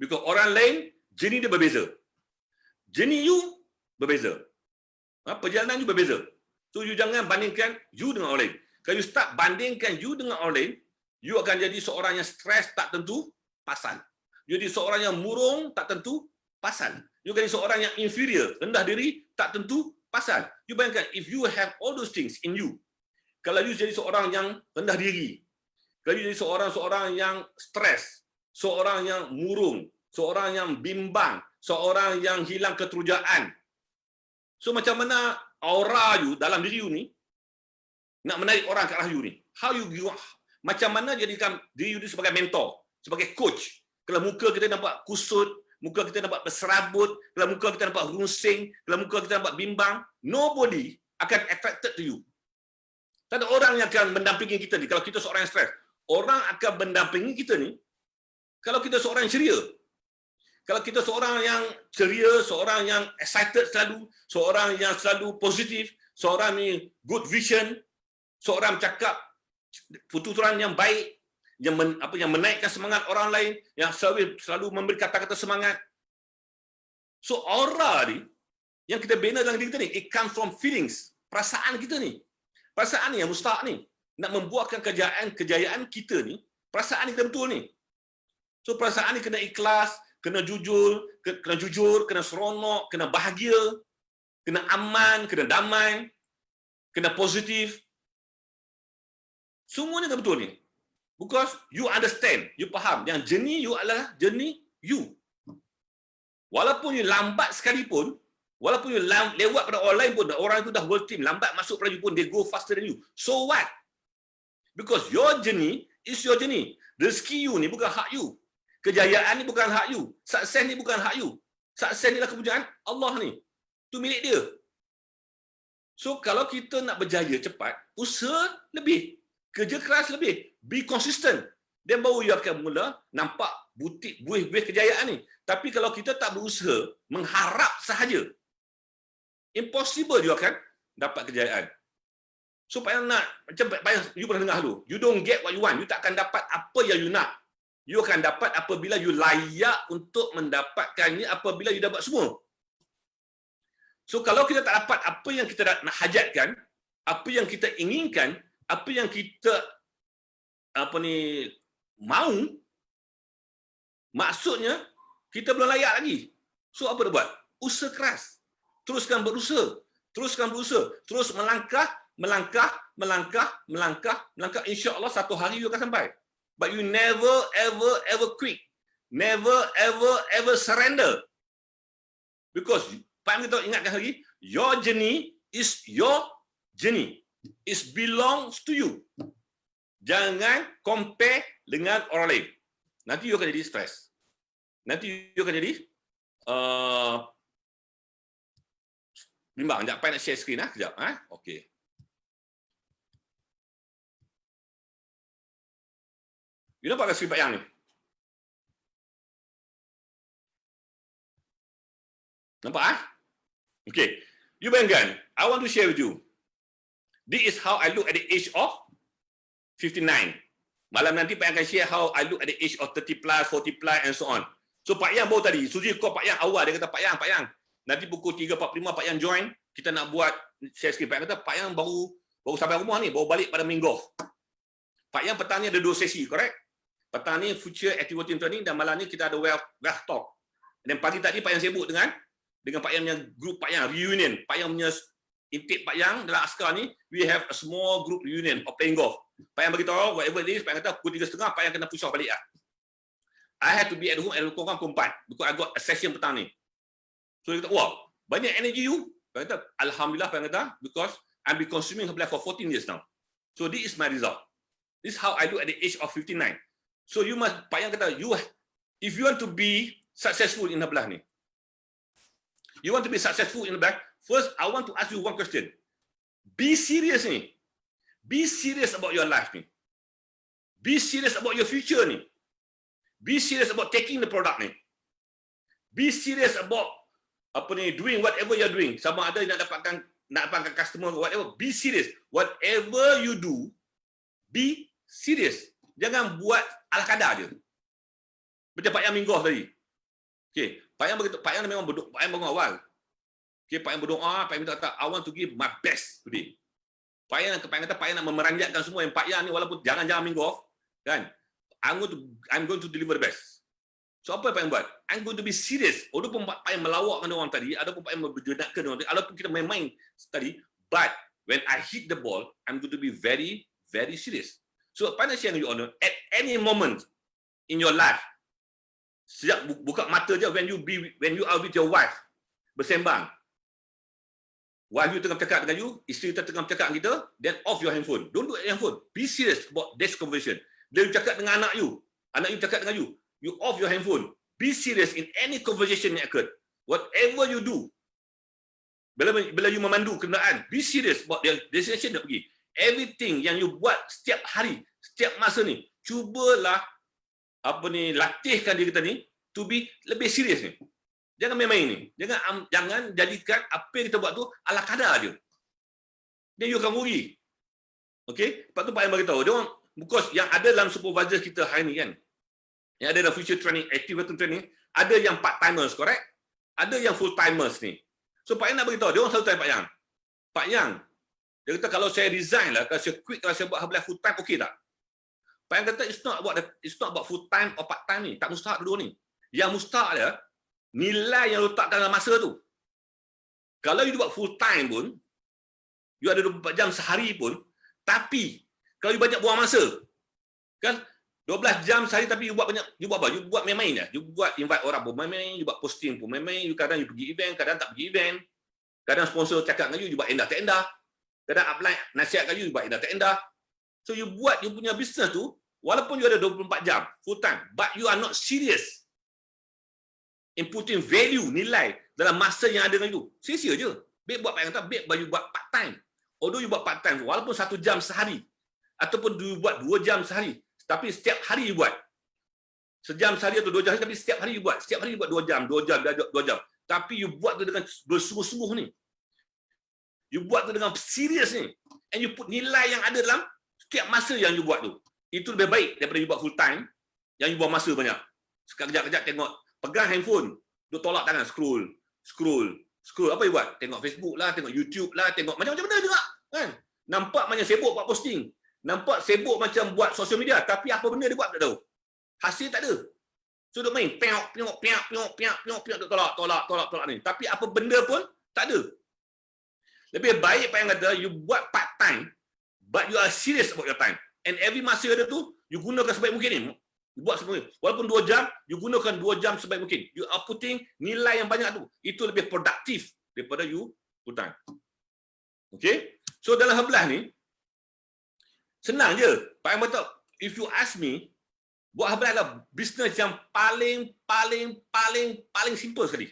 Because orang lain, journey dia berbeza. Journey you berbeza. Perjalanan you berbeza. So you jangan bandingkan you dengan orang lain. Kalau you start bandingkan you dengan orang lain, you akan jadi seorang yang stres tak tentu pasal. You jadi seorang yang murung tak tentu pasal. You jadi seorang yang inferior, rendah diri tak tentu pasal. You bayangkan if you have all those things in you. Kalau you jadi seorang yang rendah diri, kalau you jadi seorang yang stres, seorang yang murung, seorang yang bimbang, seorang yang hilang keterujaan. So macam mana aura you dalam diri you ni nak menarik orang ke arah you ni? Macam mana jadikan diri you ni sebagai mentor, sebagai coach? Kalau muka kita nampak kusut, muka kita nampak berserabut, kalau muka kita nampak runsing, kalau muka kita nampak bimbang, nobody akan attracted to you. Tak ada orang yang akan mendampingi kita ni kalau kita seorang yang stres. Orang akan mendampingi kita ni kalau kita seorang yang ceria. Kalau kita seorang yang ceria, seorang yang excited selalu, seorang yang selalu positif, seorang ni good vision, seorang cakap tuturan yang baik, yang menaikkan semangat orang lain, yang selalu memberi kata-kata semangat. So aura ni yang kita bina dalam diri kita ni, it comes from feelings, perasaan kita ni. Perasaan ni yang mustahak ni nak membuatkan kejayaan kita ni, perasaan ni kita betul ni. So perasaan ni kena ikhlas, kena jujur, kena seronok, kena bahagia, kena aman, kena damai, kena positif. Semuanya kena betul ni. Because you understand, you faham yang journey you adalah journey you. Walaupun you lambat sekalipun, walaupun you lewat pada orang lain pun, orang itu dah whole team, lambat masuk pada you pun, they go faster than you. So what? Because your journey is your journey. Rezeki you ni bukan hak you. Kejayaan ni bukan hak you. Sukses ni bukan hak you. Sukses ni adalah kepunyaan Allah ni. Itu milik dia. So kalau kita nak berjaya cepat, usaha lebih. Kerja keras lebih. Be consistent. Dan baru you akan mula nampak buih-buih kejayaan ni. Tapi kalau kita tak berusaha, mengharap sahaja, impossible you akan dapat kejayaan. So macam you pernah dengar dulu, you don't get what you want, you tak akan dapat apa yang you nak. You akan dapat apabila you layak untuk mendapatkannya, apabila you dapat semua. So kalau kita tak dapat apa yang kita nak hajatkan, apa yang kita inginkan, apa yang kita mau, maksudnya kita belum layak lagi. So apa dia buat? Usaha keras. Teruskan berusaha. Terus melangkah. InsyaAllah satu hari you akan sampai. But you never ever quit. Never ever surrender. Because Pak Yang kita ingatkan lagi, your journey is your journey. It belongs to you. Jangan compare dengan orang lain. Nanti you akan jadi stres. Nanti you akan jadi bimbang. Sekejap, nak share screen kejap. Okey. You nampak tak screen Pak Yang ni? Nampak? Okay. You bayangkan, I want to share with you. This is how I look at the age of 59. Malam nanti Pak Yang akan share how I look at the age of 30 plus, 40 plus and so on. So Pak Yang baru tadi, Suzy call Pak Yang awal, dia kata Pak Yang, nanti pukul 3.45 Pak Yang join, kita nak buat share screen. Pak Yang kata Pak Yang baru sampai rumah ni, baru balik pada main golf. Pak Yang petang ni ada 2 sesi, correct? Petang ni future activity training dan malam ni kita ada wealth talk. Dan pagi tadi Pak Yang sibuk dengan Pak Yang punya group Pak Yang reunion. Pak Yang punya intake Pak Yang dalam askar ni, we have a small group reunion of playing golf. Pak Yang beritahu whatever it is, Pak Yang kata pukul 3.30 Pak Yang kena push off balik lah. I had to be at home at pukul 4 because I got a session petang ni. So dia kata, wow, banyak energy you. Pak Yang kata, alhamdulillah Pak Yang kata, because I've been consuming Herbalife for 14 years now. So this is my result. This is how I look at the age of 59. So you must, Pak Yang kata, if you want to be successful in Herbalife ni, you want to be successful in Herbalife, first I want to ask you one question. Be serious ni. Be serious about your life ni. Be serious about your future ni. Be serious about taking the product ni. Be serious about doing whatever you're doing. Sama ada nak dapatkan customer whatever. Be serious. Whatever you do, be serious. Jangan buat ala kadar je. Macam Pak Yang minggu tadi. Okey, Pak Yang begitu, Pak Yang memang berdoa, Pak Yang bangun awal. Okey, Pak Yang berdoa, Pak Yang minta kata, I want to give my best today. Pak Yang kata, Pak Yang nak memeranjatkan semua yang Pak Yang ni walaupun jangan minggu off, kan? I'm going to deliver the best. So apa Pak Yang buat? I'm going to be serious. Walaupun Pak Yang melawakkan orang tadi, ataupun Pak Yang berjenakkan orang tadi, ataupun kita main-main tadi, but when I hit the ball, I'm going to be very, very serious. So Pak Yang share dengan you honor, at any moment in your life, sejak buka mata je, when you are with your wife, bersembang, wife you tengah bercakap dengan you, isteri kita tengah bercakap dengan kita, then off your handphone. Don't do it on handphone. Be serious about this conversation. Dia bercakap dengan anak you bercakap dengan you off your handphone. Be serious in any conversation yang occurred. Whatever you do, bila you memandu kenderaan, be serious about the destination nak pergi. Everything yang you buat setiap hari, setiap masa ni, cubalah latihkan diri kita ni to be lebih serius ni. Jangan main-main ni. Jangan jadikan apa yang kita buat tu ala kadar je. Then you akan rugi. Okey? Lepas tu Pak Yang beritahu, dia orang, because yang ada dalam supervisor kita hari ni kan, yang ada dalam future training, active training, ada yang part-timers, correct? Ada yang full-timers ni. So Pak Yang nak beritahu, dia orang selalu tanya Pak Yang, dia kata kalau saya resign lah, kalau saya quit, kalau saya buat Herbalife full-time, okey tak? Pak Yang kata, it's not about full-time or part-time ni. Tak mustahak dua ni. Yang mustahak dia, nilai yang letak dalam masa tu. Kalau you buat full-time pun, you ada 24 jam sehari pun, tapi kalau you banyak buang masa, kan 12 jam sehari tapi you buat banyak, you buat apa? You buat main-main je. You buat invite orang pun main-main, you buat posting pun main-main, kadang you pergi event, kadang tak pergi event. Kadang sponsor cakap dengan you buat endah tak endah. Kadang upline nasihat kat you buat endah tak endah. So you buat you punya business tu, walaupun you ada 24 jam full time, but you are not serious in putting value, nilai dalam masa yang ada dengan you. Sia-sia je. Baik buat Pak Yang kata, baik you buat part time. Although you buat part time, walaupun 1 jam sehari, ataupun you buat 2 jam sehari, tapi setiap hari you buat. Sejam sehari atau 2 jam sehari, tapi setiap hari you buat. Setiap hari you buat 2 jam. Tapi you buat tu dengan bersungguh-sungguh ni. You buat tu dengan serius ni. And you put nilai yang ada dalam setiap masa yang you buat tu. Itu lebih baik daripada you buat full time, yang you buang masa banyak. Sekejap-kejap tengok, pegang handphone, duk tolak tangan, scroll. Apa you buat? Tengok Facebook lah, tengok YouTube lah, tengok macam-macam benda juga. Kan? Nampak macam sibuk buat posting. Nampak sibuk macam buat social media. Tapi apa benda dia buat tak tahu. Hasil tak ada. So duk main, piok, duk tolak ni. Tapi apa benda pun tak ada. Lebih baik Pak Yang kata, you buat part time, but you are serious about your time. And every masa ada tu, you gunakan sebaik mungkin ni. buat semua. Walaupun 2 jam, you gunakan 2 jam sebaik mungkin. You outputting nilai yang banyak tu. Itu lebih produktif daripada you hutang. Okay? So dalam Hub Life ni, senang je. Pak Yang betul, if you ask me, buat Hub Life adalah bisnes yang paling simple sekali.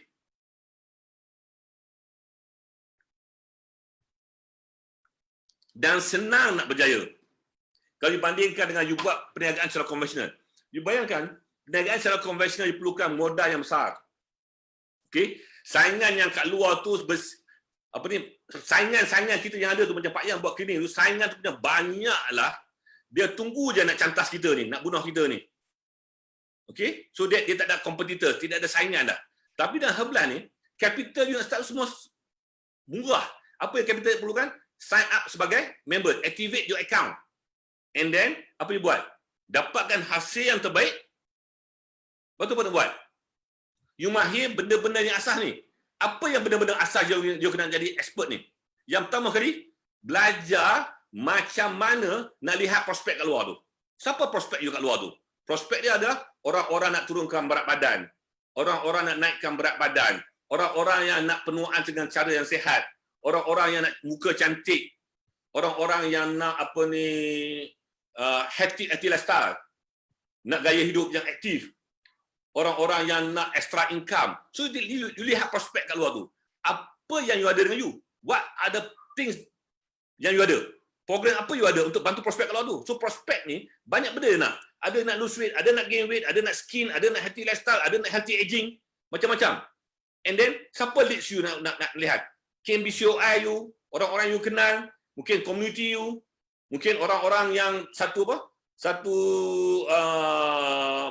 Dan senang nak berjaya. Kalau dibandingkan dengan you buat perniagaan secara konvensional. You bayangkan, perniagaan secara konvensional diperlukan modal yang besar. Okey, saingan yang kat luar tu saingan kita yang ada tu macam Pak Yang buat cleaning tu, saingan tu punya banyaklah. Dia tunggu je nak cantas kita ni, nak bunuh kita ni. Okey, so dia tak ada competitors, tidak ada saingan dah. Tapi dalam Hub Life ni, capital you nak start semua murah. Apa yang capital perlukan? Sign up sebagai member, activate your account. And then, apa you buat? Dapatkan hasil yang terbaik. Betul apa nak buat? You mahir benda-benda yang asas ni. Apa yang benda-benda asas you kena jadi expert ni? Yang pertama kali, belajar macam mana nak lihat prospek kat luar tu. Siapa prospek you kat luar tu? Prospek dia adalah orang-orang nak turunkan berat badan. Orang-orang nak naikkan berat badan. Orang-orang yang nak penuaan dengan cara yang sihat. Orang-orang yang nak muka cantik. Orang-orang yang nak healthy lifestyle. Nak gaya hidup yang aktif. Orang-orang yang nak extra income. So, you lihat prospek kat luar tu. Apa yang you ada dengan you? What are the things yang you ada? Program apa you ada untuk bantu prospek kat luar tu? So, prospek ni, banyak benda dia nak. Ada nak lose weight, ada nak gain weight, ada nak skin, ada nak healthy lifestyle, ada nak healthy aging. Macam-macam. And then, siapa leads you nak lihat? Mungkin BCOI you, orang-orang you kenal, mungkin community you, mungkin orang-orang yang satu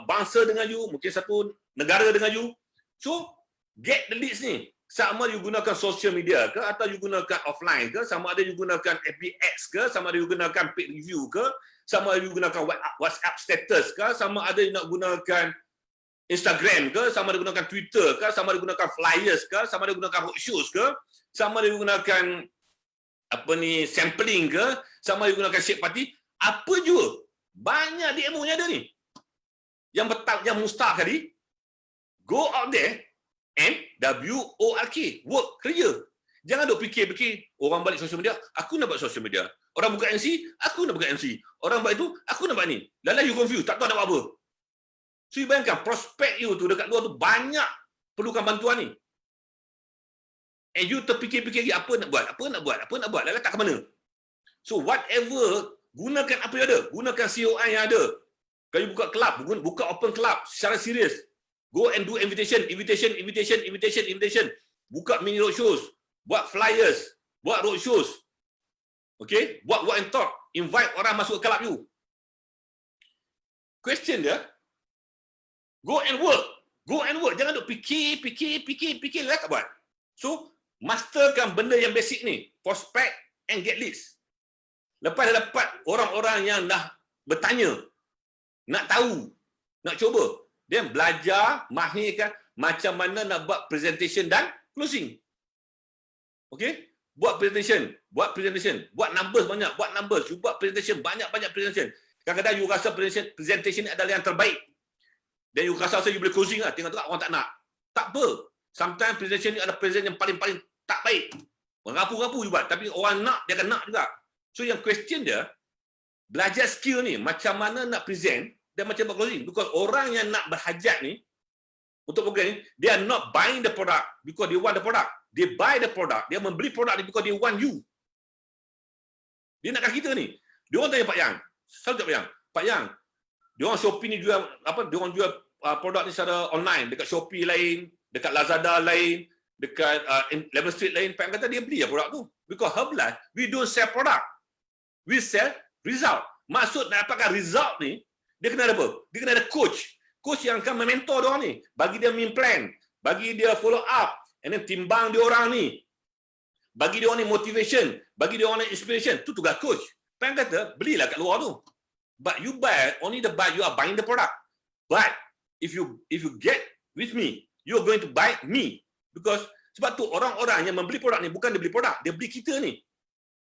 bangsa dengan you, mungkin satu negara dengan you. So, get the leads ni. Sama you gunakan social media ke, atau you gunakan offline ke, sama ada you gunakan FBX ke, sama ada you gunakan paid review ke, sama ada you gunakan WhatsApp status ke, sama ada you nak gunakan Instagram ke, sama ada gunakan Twitter ke, sama ada gunakan flyers ke, sama ada gunakan roadshows ke, sama ada gunakan sampling ke, sama ada gunakan shape party, apa juga. Banyak demo yang ada ni. Yang mustahil tadi, go out there and work, kerja. Jangan duk fikir-fikir orang balik sosial media, aku nak buat sosial media. Orang buka MC, aku nak buka MC. Orang buat itu, aku nak buat ni. Lala you confused, tak tahu nak buat apa. So you bayangkan prospek you tu dekat luar tu banyak perlukan bantuan ni. And you terfikir-fikir apa nak buat, lala tak ke mana. So whatever, gunakan apa yang ada, gunakan COI yang ada. Kalau you buka club, buka open club secara serius. Go and do invitation. Buka mini roadshows, buat flyers, buat roadshows. Okay, buat walk and talk, invite orang masuk ke club you. Question dia, go and work. Jangan duk fikir lah tak buat. So, masterkan benda yang basic ni, prospect and get leads. Lepas dah dapat orang-orang yang dah bertanya, nak tahu, nak cuba, then belajar, mahirkan macam mana nak buat presentation dan closing. Okay? Buat presentation. Buat numbers banyak. You buat presentation, banyak-banyak presentation. Kadang-kadang you rasa presentation adalah yang terbaik. Dan you rasa you boleh closing lah. Tengok-tengok orang tak nak. Tak apa. Sometimes presentation ni adalah presentation yang paling tak baik. Rapu-rapu you buat. Tapi orang nak, dia akan nak juga. So yang question dia, belajar skill ni, macam mana nak present dan macam buat closing. Because orang yang nak berhajat ni, untuk program ni, they are not buying the product because they want the product. They buy the product. Dia membeli produk ni because they want you. Dia nakkan kita ni. Dia orang tanya Pak Yang. Selalu tak Pak Yang? Pak Yang, dia orang Shopee ni jual dia orang jual produk ni secara online. Dekat Shopee lain, dekat Lazada lain, dekat 11 Street lain. Pak Yang kata dia beli lah produk tu. Because Hub Life, we don't sell product. We sell result. Maksud nak dapatkan result ni, dia kena ada apa? Dia kena ada coach. Coach yang akan mentor dia orang ni. Bagi dia main plan. Bagi dia follow up. And then timbang dia orang ni. Bagi dia orang ni motivation. Bagi dia orang ni inspiration. Itu tugas coach. Pengen kata, belilah kat luar tu. But you buy, only the buy, you are buying the product. But, if you get with me, you are going to buy me. Because, sebab tu orang-orang yang membeli produk ni, bukan dia beli produk. Dia beli kita ni.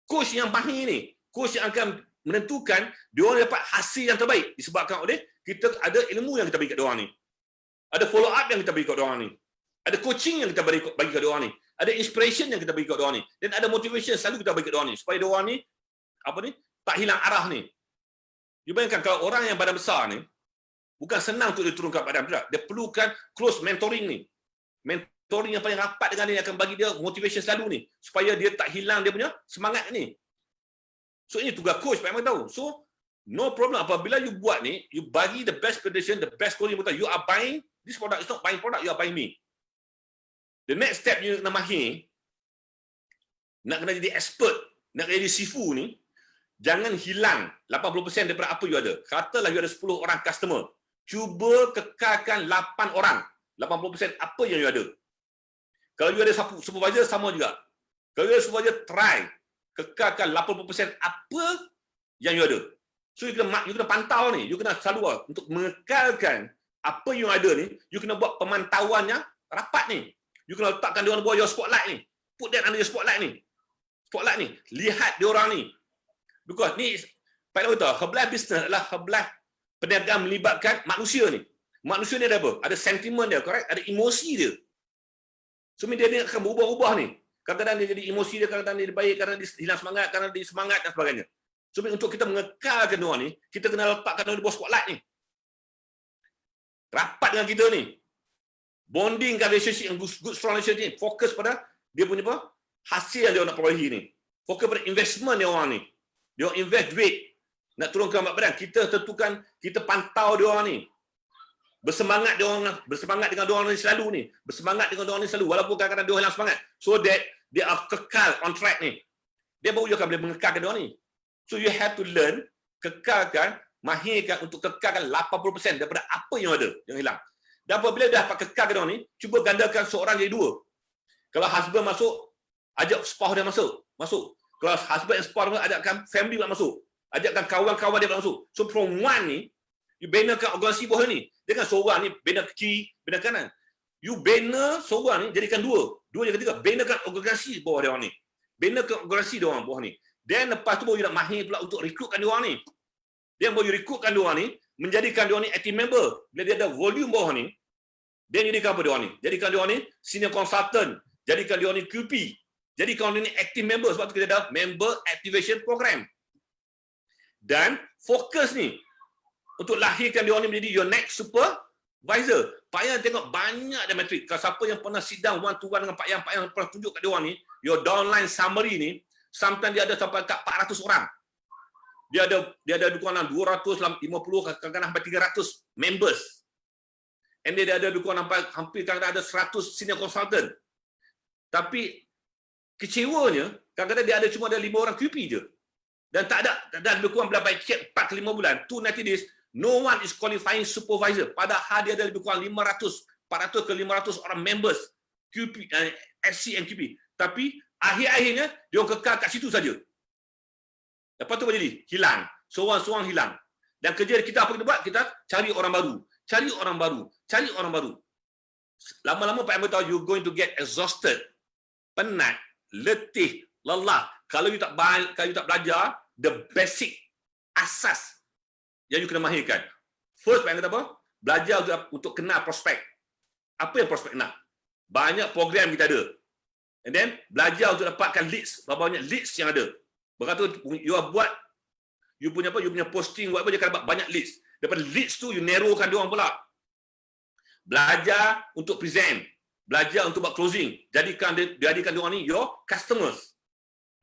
Coach yang mahir ni. Coach yang akan menentukan dia orang dapat hasil yang terbaik disebabkan oleh kita ada ilmu yang kita bagi kat diorang ni. Ada follow up yang kita bagi kat diorang ni. Ada coaching yang kita bagi kat diorang ni. Ada inspiration yang kita bagi kat diorang ni. Dan ada motivation selalu kita bagi kat diorang ni. Supaya diorang ni, tak hilang arah ni. You bayangkan kalau orang yang badan besar ni, bukan senang untuk dia turunkan badan berat. Dia perlukan close mentoring ni. Mentoring yang paling rapat dengan dia yang akan bagi dia motivation selalu ni. Supaya dia tak hilang dia punya semangat ni. So ini tugas coach, Pak Imam tahu. So, no problem. Apabila you buat ni, you bagi the best prediction, the best scoring, you are buying, this product is not buying product, you are buying me. The next step you nak mahir, nak kena jadi expert, nak kena jadi sifu ni, jangan hilang 80% daripada apa you ada. Katalah you ada 10 orang customer. Cuba kekalkan 8 orang. 80% apa yang you ada. Kalau you ada supervisor, sama juga. Kalau you ada supervisor, try. Kekalkan 80% apa yang you ada. So you kena pantau ni. You kena selalu untuk mengekalkan apa yang ada ni, you kena buat pemantauannya rapat ni. You kena letakkan dia orang bawah your spotlight ni. Put that under your spotlight ni. Spotlight ni. Lihat dia orang ni. Because ni, Pak Lau tahu, Herbalife business adalah Herbalife perniagaan melibatkan manusia ni. Manusia ni ada apa? Ada sentimen dia, correct? Ada emosi dia. So, dia akan berubah-ubah ni. Kadang-kadang dia jadi emosi dia, kadang-kadang dia baik, kadang-kadang dia hilang semangat, kadang-kadang dia semangat dan sebagainya. So, untuk kita mengekalkan dia orang ni, kita kena letakkan dia di bawah spotlight ni. Rapat dengan kita ni. Bonding relationship, good strong relationship ni. Fokus pada dia punya apa? Hasil yang dia nak perolehi ni. Fokus pada investment dia orang ni. Dia orang invest duit. Nak turunkan berat badan. Kita tentukan, kita pantau dia orang ni. Bersemangat dengan dia orang ni selalu ni. Bersemangat dengan dia orang ni selalu. Walaupun kadang-kadang dia hilang semangat. So that dia kekal on track ni. Dia baru akan boleh mengekalkan dia orang ni. So you have to learn, kekalkan, mahirkan untuk kekalkan 80% daripada apa yang ada, yang hilang. Dan apabila dah dapat kekalkan dia orang ni, cuba gandakan seorang jadi 2. Kalau husband masuk, ajak spouse dia masuk. Kalau husband and spouse dia ajakkan family dia masuk. Ajakkan kawan-kawan dia masuk. So from one ni, you benakan organisasi bawah ni. Dia kan seorang ni, bina ke kiri, bina kanan. You bina seorang ni, jadikan 2. 2 yang ketiga, benakan organisasi bawah dia orang ni. Benakan organisasi dia orang bawah ni. Dan lepas tu baru you nak mahir pula untuk rekrutkan dia orang ni. Dia baru you rekrutkan dia orang ni, menjadikan dia orang ni active member. Bila dia ada volume bawah ni, dia jadikan apa dia orang ni? Jadikan dia orang ni senior consultant. Jadikan dia orang ni QP. Jadikan dia ni active member. Sebab tu kita ada member activation program. Dan fokus ni, untuk lahirkan dia orang ni menjadi your next supervisor. Pak Yang tengok banyak ada metrik. Kalau siapa yang pernah sidang one to one dengan Pak Yang pernah tunjuk kat dia orang ni, your downline summary ni, sometimes dia ada sampai kat 400 orang. Dia ada lebih kurang 250, kadang-kadang sampai 300 members. And dia ada lebih kurang sampai hampir kadang-kadang ada 100 senior consultant. Tapi kecewanya, kadang-kadang dia ada cuma ada 5 orang QP je. Dan tak ada lebih kurang berapa check 4 ke 5 bulan. 290 days, no one is qualifying supervisor. Padahal dia ada lebih kurang 400 ke 500 orang members QP, SC and QP. Tapi akhir-akhirnya dia orang kekal kat situ saja. Lepas tu apa jadi? Hilang. Seorang-seorang hilang. Dan kerja kita apa kita buat? Kita cari orang baru. Cari orang baru. Lama-lama Pak Amir tahu you going to get exhausted. Penat, letih, lelah. Kalau you tak belajar the basic asas yang you kena mahirkan. First Pak Amir kata apa? Belajar untuk kenal prospek. Apa yang prospek nak? Banyak program kita ada. And then belajar untuk dapatkan leads, berapa banyak leads yang ada. Berkata you punya posting whatever dia akan dapat banyak leads. Daripada leads tu you narrowkan dia orang pula. Belajar untuk present, belajar untuk buat closing. Jadikan dia orang ni your customers.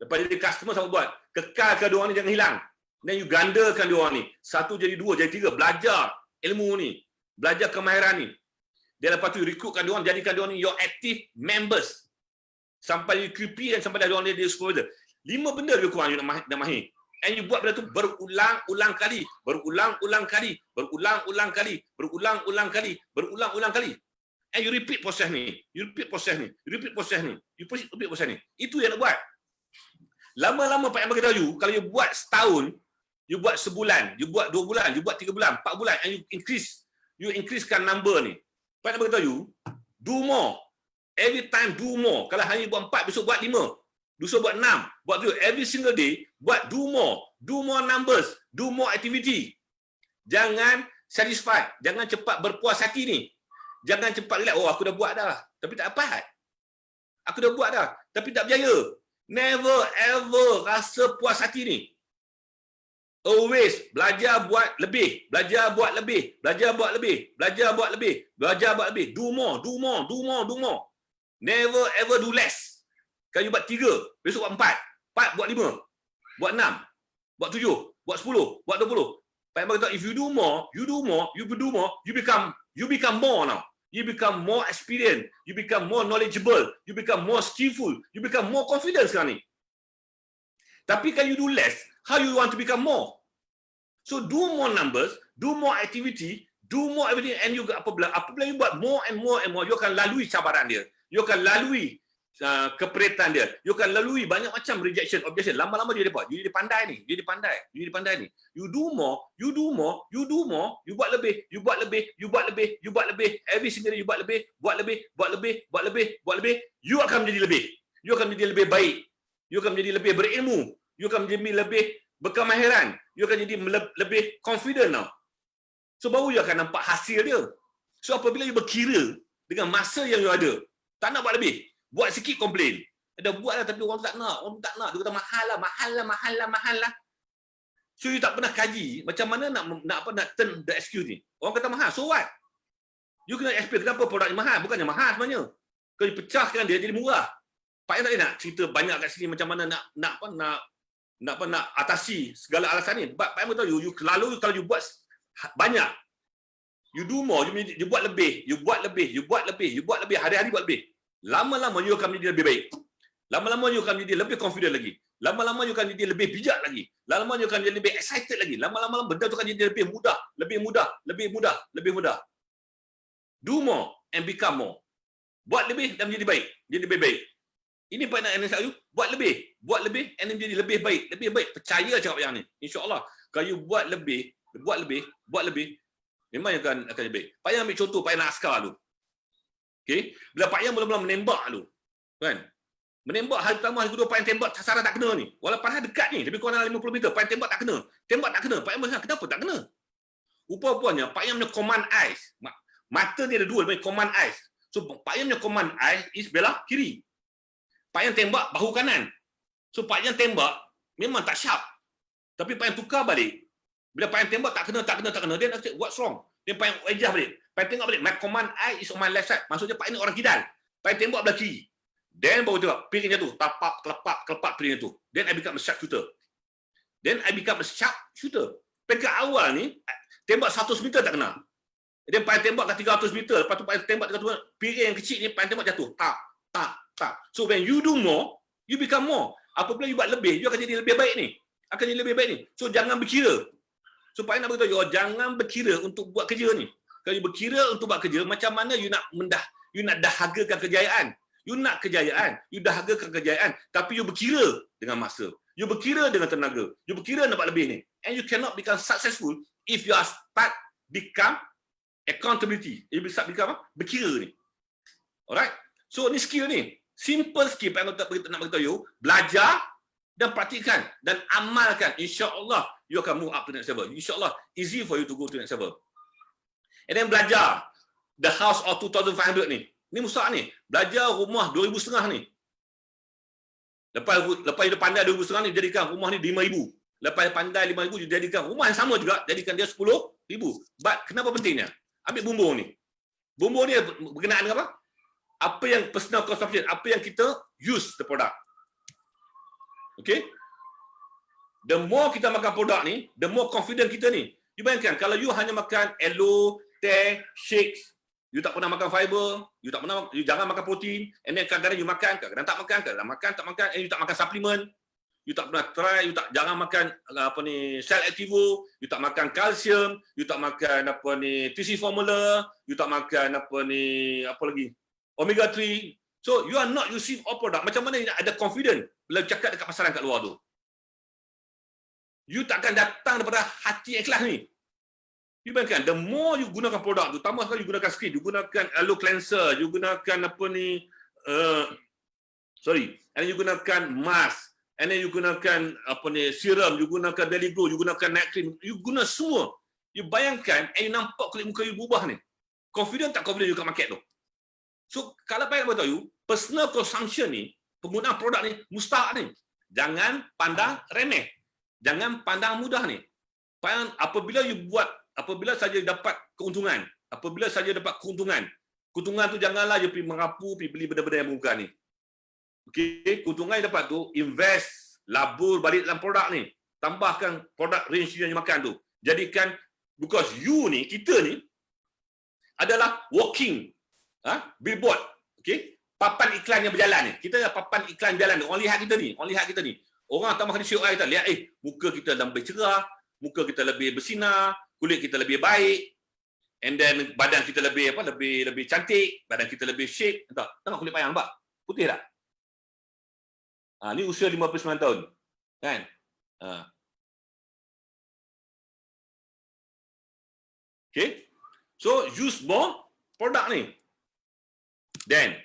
Lepas jadi customers apa buat? Kekalkan dia orang ni jangan hilang. Dan you gandakan dia orang ni. 1 jadi 2 jadi 3, belajar ilmu ni, belajar kemahiran ni. Dan lepas tu you recruitkan dia orang, jadikan dia orang ni your active members. Sampai you QP dan sampai dia orang ni dia supervisor. 5 benda lebih kurang you nak mahir. And you buat benda tu berulang-ulang kali. And you repeat proses ni. Itu yang nak buat. Lama-lama Pak Yang beritahu you, kalau you buat setahun, you buat sebulan, you buat 2 bulan, you buat 3 bulan, 4 bulan, and you increasekan number ni. Pak Yang beritahu you, do more. Every time do more. Kalau hari buat 4, besok buat 5. Besok buat 6. Buat tu every single day, buat do more numbers, do more activity. Jangan satisfied. Jangan cepat berpuas hati ni. Jangan cepat relax. Oh, aku dah buat dah. Tapi tak dapat. Aku dah buat dah. Tapi tak berjaya. Never ever rasa puas hati ni. Always belajar buat lebih. Belajar buat lebih. Belajar buat lebih. Belajar buat lebih. Belajar buat lebih. Do more. Do more. Do more. Do more. Never ever do less. Kalau you buat 3, besok buat 4. 4 buat 5. Buat 6. Buat 7. Buat 10. Buat 20. Pak Yang berkata, if you do more, you do more, you do more, you become more now. You become more experienced, you become more knowledgeable, you become more skillful, you become more confident sekarang ni. Tapi kalau you do less, how you want to become more? So do more numbers, do more activity, do more everything, and you apabila you buat more and more and more, you akan lalui cabaran dia. You akan lalui keperitan dia. You akan lalui banyak macam rejection, objection. Lama-lama dia dapat. Dia pandai ni. Dia pandai ni. You do more, you do more, you do more, you buat lebih, you buat lebih, you buat lebih, you buat lebih. Every single day you buat lebih, buat lebih, buat lebih, buat lebih, buat lebih. You akan menjadi lebih. You akan menjadi lebih baik. You akan menjadi lebih berilmu. You akan menjadi lebih berkemahiran. You akan jadi lebih confident now. So baru you akan nampak hasil dia. So apabila you berkira dengan masa yang you ada, tak nak buat lebih. Buat sikit komplain. Dah buat lah tapi orang tak nak. Orang tak nak. Dia kata mahal lah, mahal lah, mahal lah, mahal lah. So you tak pernah kaji macam mana nak turn the excuse ni. Orang kata mahal. So what? You kena explain kenapa produk ni mahal. Bukannya mahal sebenarnya. Kalau you pecahkan dia jadi murah. Pak Yang tak nak cerita banyak kat sini macam mana nak atasi segala alasan ni. Pak Yang beritahu you kalau you buat banyak, you do more, you buat lebih, you buat lebih, you buat lebih, you buat lebih, hari-hari buat lebih. Lama-lama you akan menjadi lebih baik. Lama-lama you akan menjadi lebih confident lagi. Lama-lama you akan jadi lebih bijak lagi. Lama-lama you akan jadi lebih excited lagi. Lama-lama benda tu akan jadi lebih mudah, lebih mudah, lebih mudah, lebih mudah. Do more and become more. Buat lebih dan menjadi baik, jadi lebih baik. Ini Pak nak analisa you, buat lebih and menjadi lebih baik, lebih baik. Percaya cakap yang ni. Insya-Allah, kalau you buat lebih, memang akan lebih baik. Pak Yang ambil contoh Pak Yang nak askar tu. Okey, bila Pak Yang mula-mula menembak tu, kan? Menembak hari pertama, hari kedua Pak Yang tembak sasaran tak kena ni. Walaupun padahal dekat ni, lebih kurang 50 meter, Pak Yang tembak tak kena. Tembak tak kena. Pak Yang berkata, kenapa tak kena? Rupa-rupanya Pak Yang punya command eyes. Mata dia ada dua, dia punya command eyes. So Pak Yang punya command eyes is belah kiri. Pak Yang tembak bahu kanan. So Pak Yang tembak memang tak sharp. Tapi Pak Yang tukar balik. Bila Pak Yang tembak tak kena, dia nak cakap what's wrong? Dia Pak Yang adjust balik. Pak Yang tengok balik, my command eye is on my left side. Maksudnya Pak Yang ni orang kidal. Pak Yang tembak belah kiri. Then baru tengok piringnya tu, tapak, kelepak piringnya tu. Then I become a sharp shooter. Pekat awal ni, tembak 100 meter tak kena. Then Pak Yang tembak ke 300 meter. Lepas tu Pak Yang tembak 300 meter. Piring yang kecil ni Pak Yang tembak jatuh. Tak. So when you do more, you become more. Apabila you buat lebih, you akan jadi lebih baik ni. So jangan berkira. So Pak Yang nak beritahu you, jangan berkira untuk buat kerja ni. Kalau you berkira untuk buat kerja, macam mana you nak dahagakan kejayaan. You nak kejayaan, you dahagakan kejayaan, tapi you berkira dengan masa. You berkira dengan tenaga. You berkira nak buat lebih ni. And you cannot become successful if you are start become accountability. You start become berkira ni. Alright? So ni skill ni. Simple skill Pak Yang nak beritahu you, belajar dan praktikkan dan amalkan. InsyaAllah you akan move up to next level. InsyaAllah easy for you to go to next level. And then belajar the house of 2,500 ni. Ni Musa ni. Belajar rumah 2,500 ni. Lepas dia pandai 2,500 ni, jadikan rumah ni 5,000. Lepas pandai 5,000, jadikan rumah yang sama juga, jadikan dia 10,000. But kenapa pentingnya? Ambil bumbung ni. Bumbung ni berkenaan dengan apa? Apa yang personal consumption, apa yang kita use the product. Okay? The more kita makan produk ni, the more confident kita ni. You bayangkan, kalau you hanya makan elo, teh, shakes, you tak pernah makan fiber, you jangan makan protein, and then kadang-kadang you makan, kadang-kadang tak makan, kadang-kadang tak makan, and you tak makan suplemen, you tak pernah try, jangan makan cell activo, you tak makan kalsium, you tak makan TC formula, you tak makan omega 3. So you are not using all product. Macam mana you nak ada confident bila cakap dekat pasaran kat luar tu? You takkan datang daripada hati ikhlas ni. You bayangkan, the more you gunakan produk tu, tambah sekali you gunakan skin, you gunakan aloe cleanser, you gunakan and then you gunakan mask, and then you gunakan serum, you gunakan daily glow, you gunakan night cream, you guna semua. You bayangkan, you nampak kulit muka you berubah ni. Confident tak confident you kat market tu. So, kalau saya beritahu you, personal consumption ni, penggunaan produk ni, mustahak ni. Jangan pandang remeh. Jangan pandang mudah ni. Apabila saja dapat keuntungan, keuntungan tu janganlah you pergi merapu, pergi beli benda-benda yang bukan ni. Okey, keuntungan yang dapat tu, invest, labur balik dalam produk ni. Tambahkan produk range yang you makan tu. Jadikan, because you ni, kita ni, adalah walking billboard. Okey, papan iklan yang berjalan ni. Kita adalah papan iklan berjalan ni. Orang lihat kita ni. Orang tambah kena syok kita. Lihat, muka kita lebih cerah, muka kita lebih bersinar, kulit kita lebih baik, and then badan kita lebih cantik, badan kita lebih shape. Tengok kulit payang, nampak? Putih tak? Ni usia 59 tahun. Kan? Okay. So, use more produk ni. Then,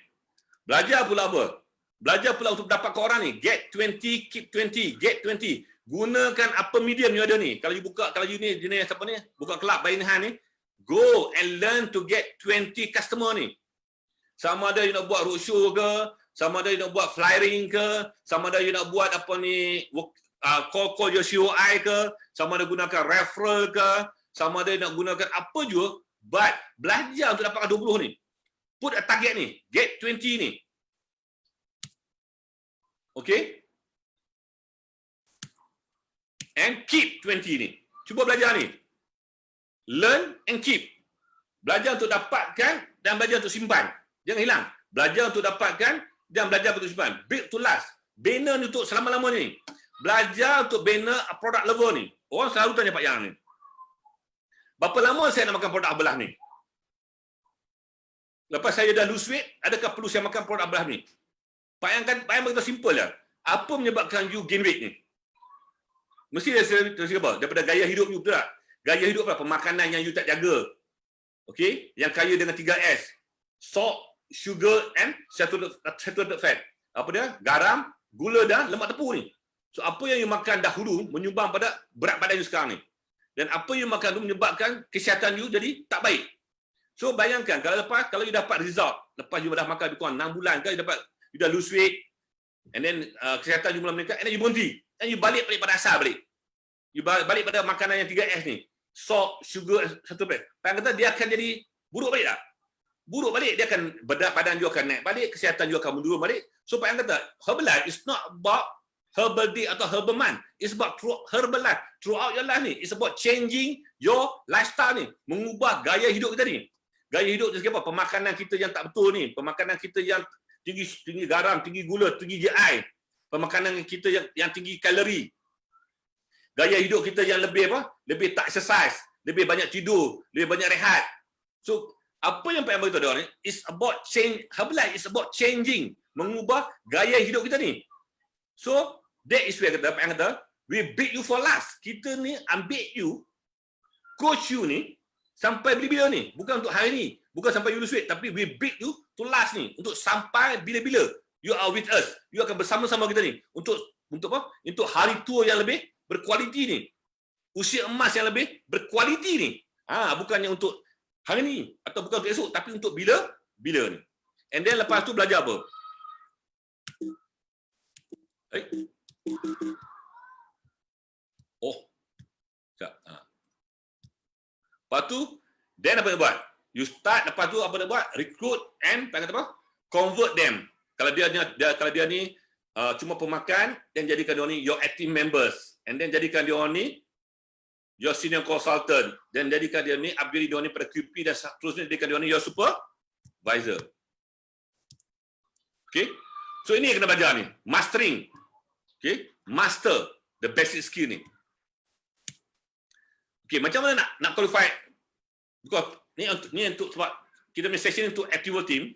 belajar pula apa? Belajar pula untuk dapat ke orang ni. Get 20, keep 20, get 20. Gunakan apa medium you ada ni. Kalau you ni jenis apa ni? Buka kelab bainahan ni. Go and learn to get 20 customer ni. Sama ada you nak buat roadshow ke, sama ada you nak buat flyering ke, sama ada you nak buat apa ni, call your COI ke, sama ada gunakan referral ke, sama ada you nak gunakan apa juga, but belajar untuk dapatkan 20 ni. Put a target ni, get 20 ni. Okay? And keep 20 ni. Cuba belajar ni. Learn and keep. Belajar untuk dapatkan dan belajar untuk simpan. Jangan hilang. Belajar untuk dapatkan dan belajar untuk simpan. Build to last. Bina ni untuk selama-lamanya ni. Belajar untuk bina product level ni. Orang selalu tanya Pak Yang ni. Berapa lama saya nak makan produk belah ni? Lepas saya dah lose weight, adakah perlu saya makan produk belah ni? Pak Yang beritahu simple je. Apa menyebabkan you gain weight ni? Mesti dari apa? Daripada gaya hidup you, betul tak? Gaya hidup apa? Pemakanan yang you tak jaga. Okey? Yang kaya dengan 3S. Salt, sugar and saturated fat. Apa dia? Garam, gula dan lemak tepu ni. So apa yang you makan dahulu menyumbang pada berat badan you sekarang ni. Dan apa you makan tu menyebabkan kesihatan you jadi tak baik. So bayangkan kalau you dapat result, lepas you dah makan lebih kurang 6 bulan kan, you dah lose weight, and then kesihatan you mula meningkat, and then you berhenti. And you balik pada asal balik. You balik pada makanan yang 3S ni. Salt, sugar, satu balik. Pak kata dia akan jadi buruk balik tak? Buruk balik, dia akan badan you akan naik balik, kesihatan you akan menurun balik. So Pak kata, Herbalife is not about herbal day atau herbal month. It's about herbal life. Throughout your life ni, it's about changing your lifestyle ni. Mengubah gaya hidup kita ni. Gaya hidup tu apa? Pemakanan kita yang tak betul ni. Pemakanan kita yang tinggi garam, tinggi gula, tinggi GI. Pemakanan kita yang tinggi kalori. Gaya hidup kita yang lebih lebih tak exercise, lebih banyak tidur, lebih banyak rehat. So, apa yang Pak Yang beritahu dia ni is about change. Herbalife is about changing, mengubah gaya hidup kita ni. So, that is where Pak Yang kata, we beat you for last. Kita ni ambil you, coach you ni sampai bila-bila ni. Bukan untuk hari ni, bukan sampai you lose weight, tapi we beat you to last ni, untuk sampai bila-bila. You are with us. You akan bersama-sama kita ni untuk apa? Untuk hari tua yang lebih berkualiti ni. Usia emas yang lebih berkualiti ni. Bukannya untuk hari ni atau bukan untuk esok, tapi untuk bila ni. And then lepas tu belajar apa? Sekejap. Lepas tu, then apa dia buat? You start, lepas tu apa dia buat? Recruit and convert them. Kalau dia ni cuma pemakan, dan jadikan dia ni your active members, and then jadikan dia ni your senior consultant, dan jadikan dia ni upgrade dia ni pada QP, dan seterusnya jadikan dia ni your supervisor. Okay? So ini yang kena belajar ni, mastering. Okay? Master the basic skill ni. Okay, macam mana nak qualify? Because ni untuk sebab kita punya session untuk active team.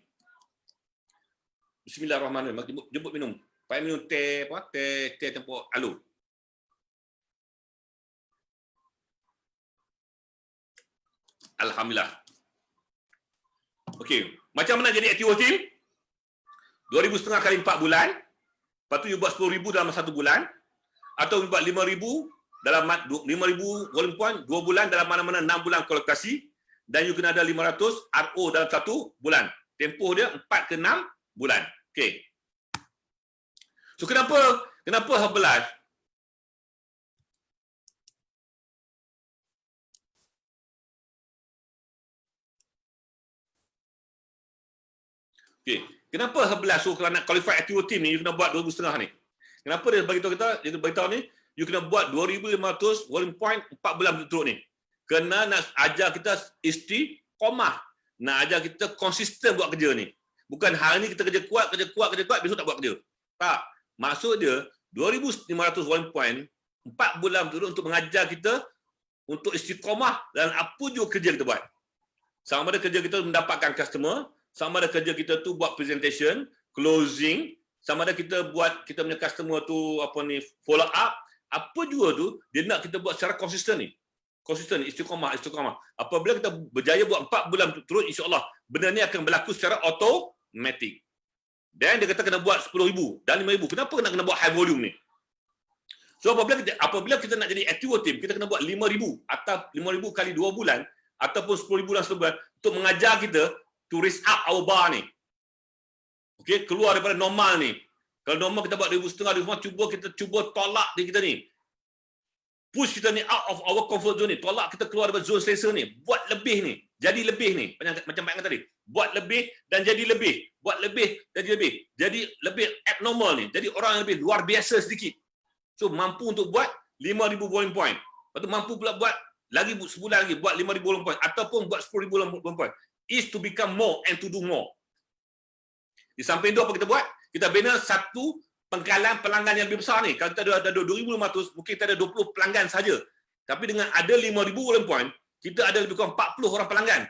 Bismillahirrahmanirrahim. Jemput minum. Pakai minum teh tempur alu. Alhamdulillah. Okey, macam mana jadi active team? 2,500 kali 4 bulan. Lepas tu you buat 10,000 dalam 1 bulan, atau you buat 5,000 dalam 5,000 volume point 2 bulan dalam mana-mana 6 bulan kolokasi, dan you kena ada 500 RO dalam 1 bulan. Tempoh dia 4 ke 6 bulan. Okey. So kenapa Herbalife kenapa Herbalife so kalau nak qualify active team ni you kena buat 2,500 ni? Kenapa dia bagi tahu kita, dia beritahu ni you kena buat 2,500 volume point 4 bulan berturut ni. Kena nak ajar kita istiqamah. Nak ajar kita konsisten buat kerja ni. Bukan hari ni kita kerja kuat, besok tak buat kerja. Tak. Maksud dia 2,500 volume point 4 bulan berturut untuk mengajar kita untuk istiqamah dalam apa juga kerja kita buat. Sama ada kerja kita mendapatkan customer, sama ada kerja kita tu buat presentation, closing, sama ada kita buat kita punya customer tu follow up, apa juga tu dia nak kita buat secara konsisten ni. Konsisten, istiqamah. Apabila kita berjaya buat 4 bulan berturut, insya-Allah benda ni akan berlaku secara automatik. Dan dia kata kena buat 10,000 dan 5,000. Kenapa kena buat high volume ni? So apabila kita nak jadi active team, kita kena buat 5,000 atau 5,000 kali 2 bulan ataupun 10,000 dalam sebulan untuk mengajar kita to raise up our bar ni. Okey, keluar daripada normal ni. Kalau normal kita buat 2,500, kita cuba tolak diri kita ni. Push kita ni out of our comfort zone ni. Tolak kita keluar daripada zone selesa ni. Buat lebih ni. Jadi lebih ni. Macam Pak tadi. Buat lebih dan jadi lebih. Buat lebih dan jadi lebih. Jadi lebih abnormal ni. Jadi orang yang lebih luar biasa sedikit. So mampu untuk buat 5,000 volume point. Lepas tu mampu pula buat lagi sebulan lagi buat 5,000 volume point ataupun buat 10,000 volume point. Is to become more and to do more. Di samping itu apa kita buat? Kita bina satu pengkalan pelanggan yang lebih besar ni. Kalau kita ada 2,500, mungkin kita ada 20 pelanggan saja. Tapi dengan ada 5,000 volume point, kita ada lebih kurang 40 orang pelanggan.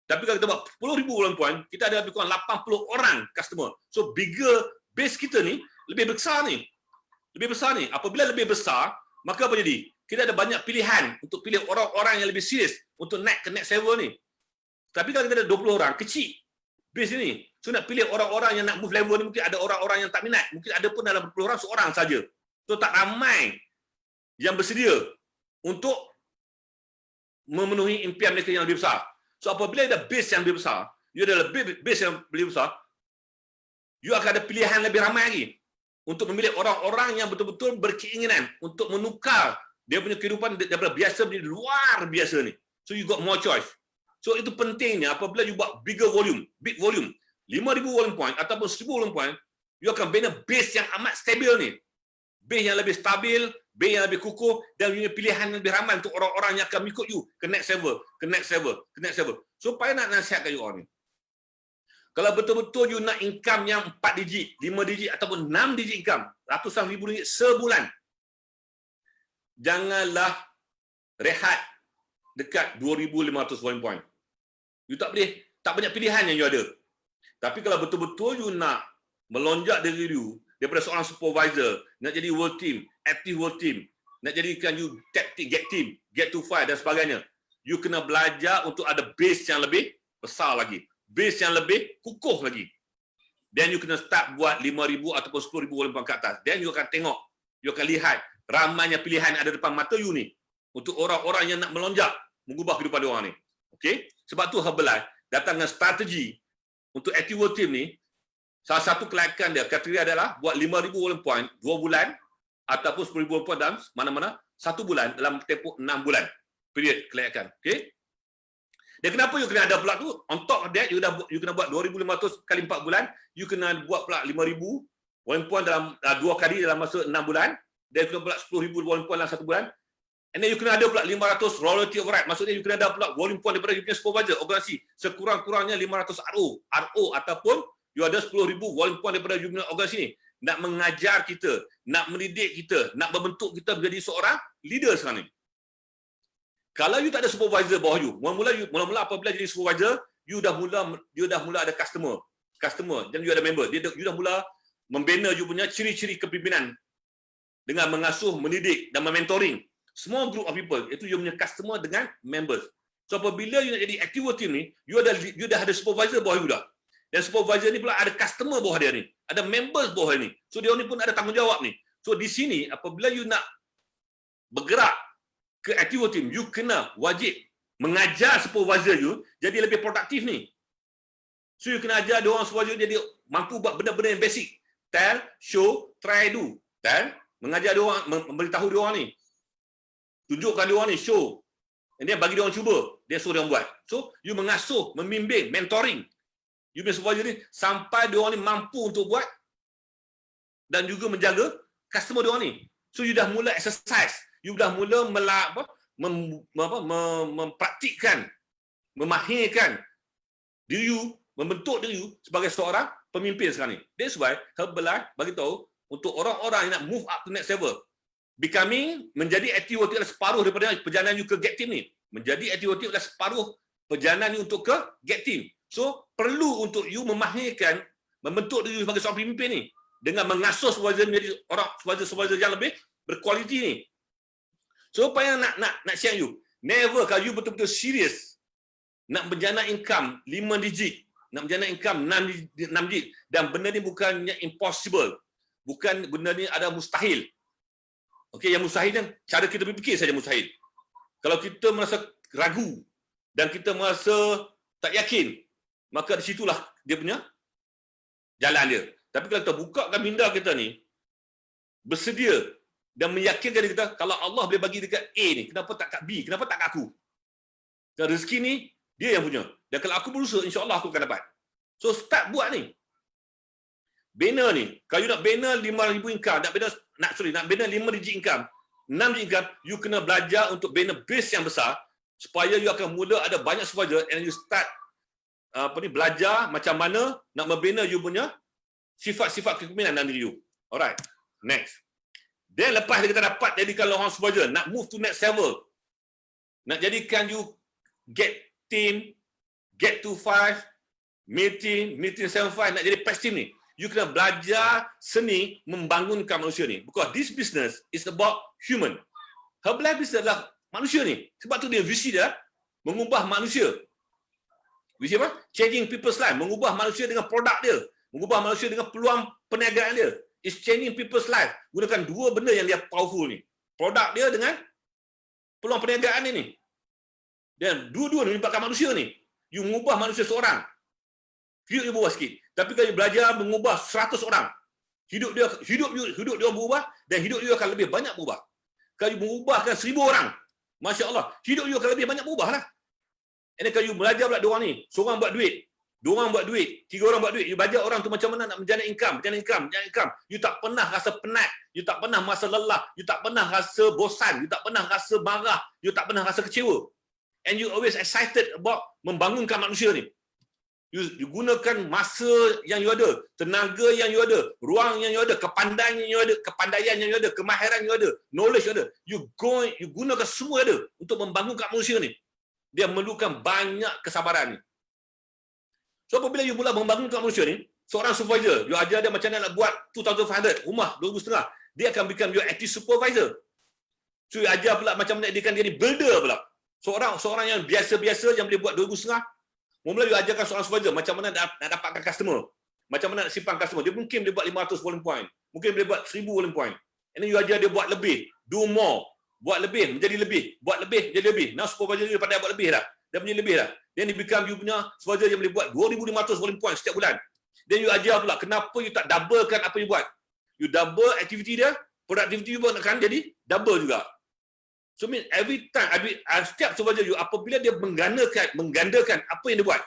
Tapi kalau kita buat 10,000 volume point, kita ada lebih kurang 80 orang customer. So bigger base kita ni lebih besar ni. Lebih besar ni. Apabila lebih besar, maka apa jadi? Kita ada banyak pilihan untuk pilih orang-orang yang lebih serius untuk naik ke next level ni. Tapi kalau kita ada 20 orang, kecil base ni. So nak pilih orang-orang yang nak move level ni, mungkin ada orang-orang yang tak minat. Mungkin ada pun dalam 20 orang, seorang saja. So tak ramai yang bersedia untuk memenuhi impian mereka yang lebih besar. So apabila ada base yang lebih besar, you ada base yang lebih besar, you akan ada pilihan lebih ramai lagi untuk memilih orang-orang yang betul-betul berkeinginan untuk menukar dia punya kehidupan daripada biasa menjadi luar biasa ni. So you got more choice. So itu pentingnya apabila you buat big volume, 5,000 volume point ataupun 1,000 volume point, you akan bina base yang amat stabil ni. Base yang lebih stabil, base yang lebih kukuh, dan you punya pilihan yang lebih ramai untuk orang-orang yang akan ikut you ke next level, ke next level, ke next level. So payah nak nasihatkan you orang ni. Kalau betul-betul you nak income yang 4 digit, 5 digit ataupun 6 digit income, ratusan ribu ringgit sebulan, janganlah rehat dekat 2,500 volume point. You tak banyak pilihan yang you ada. Tapi kalau betul-betul you nak melonjak diri you daripada seorang supervisor, nak jadi world team, active world team, nak jadikan you get team, get to fight dan sebagainya, you kena belajar untuk ada base yang lebih besar lagi. Base yang lebih kukuh lagi. Then you kena start buat 5,000 ataupun 10,000 volume point ke atas. Then you akan tengok, you akan lihat ramainya pilihan ada depan mata you ni untuk orang-orang yang nak melonjak, mengubah kehidupan dia orang ni. Okey? Sebab tu Herbalife datang dengan strategi untuk active world team ni. Salah satu kelayakan dia, kriteria adalah buat 5,000 volume point 2 bulan ataupun 10,000 volume point dalam mana-mana 1 bulan dalam tempoh 6 bulan. Period kelayakan. Okey? Dan kenapa you kena ada pula tu? On top of that, you kena buat 2,500 kali 4 bulan, you kena buat pula 5,000 volume point dalam 2 kali dalam masa 6 bulan, dan you kena pula 10,000 volume point dalam 1 bulan. And then you kena ada pula 500 royalty of right. Maksudnya you kena ada pula volume point daripada you punya supervisor, organisasi. Sekurang-kurangnya 500 RO ataupun you ada 10,000 volume point daripada you punya organisasi ni. Nak mengajar kita, nak mendidik kita, nak membentuk kita menjadi seorang leader sekarang ni. Kalau you tak ada supervisor bawah you, mula-mula apabila jadi supervisor, you dah mula ada customer, dan you ada member. You dah mula membina you punya ciri-ciri kepimpinan dengan mengasuh, mendidik dan mentoring small group of people. Itu you punya customer dengan members. So apabila you nak jadi active team ni, you dah ada supervisor bawah you dah. Dan supervisor ni pula ada customer bawah dia ni, ada members bawah ni. So dia ni pun ada tanggungjawab ni. So di sini apabila you nak bergerak ke activity team, you kena wajib mengajar supervisor you jadi lebih produktif ni. So you kena ajar dia orang supervisor jadi mampu buat benda-benda yang basic. Tell, show, try, do. Tell, mengajar dia orang, memberitahu dia orang ni. Tunjukkan dia orang ni, show. And then bagi dia orang cuba, dia suruh dia orang buat. So you mengasuh, membimbing, mentoring. You punya supervisor ni sampai dia orang ni mampu untuk buat dan juga menjaga customer dia orang ni. So you dah mula exercise, you dah mula mempraktikkan, memahirkan diri you, membentuk diri you sebagai seorang pemimpin sekarang ni. That's why Herbalife bagi tahu untuk orang-orang yang nak move up to next level, becoming menjadi activity adalah separuh daripada perjalanan you ke get team ni. Menjadi activity adalah separuh perjalanan you untuk ke get team. So perlu untuk you memahirkan, membentuk diri you sebagai seorang pemimpin ni dengan mengasuh supervisor menjadi orang supervisor yang lebih berkualiti ni. So apa yang nak share you? Never, kalau you betul-betul serius nak menjana income 5 digit, nak menjana income 6 digit, dan benda ni bukannya impossible. Bukan benda ni ada mustahil. Okey, yang mustahil kan cara kita berfikir saja mustahil. Kalau kita merasa ragu dan kita merasa tak yakin, maka di situlah dia punya jalan dia. Tapi kalau kita bukakan minda kita ni, bersedia dan meyakinkan diri kita, kalau Allah boleh bagi dekat A ni, kenapa tak kat B? Kenapa tak kat aku? Dan rezeki ni, dia yang punya. Dan kalau aku berusaha, insya-Allah aku akan dapat. So, start buat ni. Bina ni. Kalau you nak bina 5,000 income, nak bina 5 digit income, 6 digit income, you kena belajar untuk bina base yang besar, supaya you akan mula ada banyak supervisor, and you start belajar macam mana nak membina you punya sifat-sifat kepimpinan dalam diri you. Alright, next. Then lepas kita dapat jadikan orang supervisor, nak move to next level, nak jadikan you get team, get to 5, meeting 75, nak jadi press team ni, you kena belajar seni membangunkan manusia ni. Because this business is about human. Herbalife business adalah manusia ni. Sebab tu dia visi dia mengubah manusia. Visi apa? Changing people's life, mengubah manusia dengan produk dia, mengubah manusia dengan peluang perniagaan dia. It's changing people's life. Gunakan dua benda yang dia powerful ni. Produk dia dengan peluang perniagaan ni. Dan dua-dua ni melibatkan manusia ni. You mengubah manusia seorang, hidup dia berubah sikit. Tapi kalau you belajar mengubah 100 orang, hidup dia berubah, dan hidup dia akan lebih banyak berubah. Kalau you mengubahkan 1,000 orang, Masya Allah, hidup you akan lebih banyak berubah lah. And kalau you belajar pula 2 orang ni, seorang buat duit, 2 orang buat duit, 3 orang buat duit, you belajar orang tu macam mana nak menjana income. You tak pernah rasa penat, you tak pernah rasa lelah, you tak pernah rasa bosan, you tak pernah rasa marah, you tak pernah rasa kecewa. And you always excited about membangunkan manusia ni. You gunakan masa yang you ada, tenaga yang you ada, ruang yang you ada, kepandaian yang you ada, kemahiran yang you ada, knowledge yang you ada. You gunakan semua ada untuk membangunkan manusia ni. Dia memerlukan banyak kesabaran ni. So apabila you mula membangunkan manusia ni, seorang supervisor, you ajar dia macam mana nak buat 2,500, rumah 2,500, dia akan become your active supervisor. So you ajar pula macam mana dia akan jadi builder pula. Seorang yang biasa-biasa yang boleh buat 2,500, mula you ajarkan seorang supervisor macam mana nak dapatkan customer, macam mana nak simpan customer. Dia mungkin boleh buat 500 volume point, mungkin boleh buat 1,000 volume point. And then you ajar dia buat lebih, do more, buat lebih menjadi lebih, buat lebih menjadi lebih. Now supervisor dia pandai buat lebih dah, dia punya lebih dah. Then you become you punya supervisor yang boleh buat 2,500 volume point setiap bulan. Then you ajar pula kenapa you tak doublekan apa you buat. You double activity dia, productivity you pun akan jadi double juga. So mean every time, setiap supervisor you apabila dia menggandakan apa yang dia buat,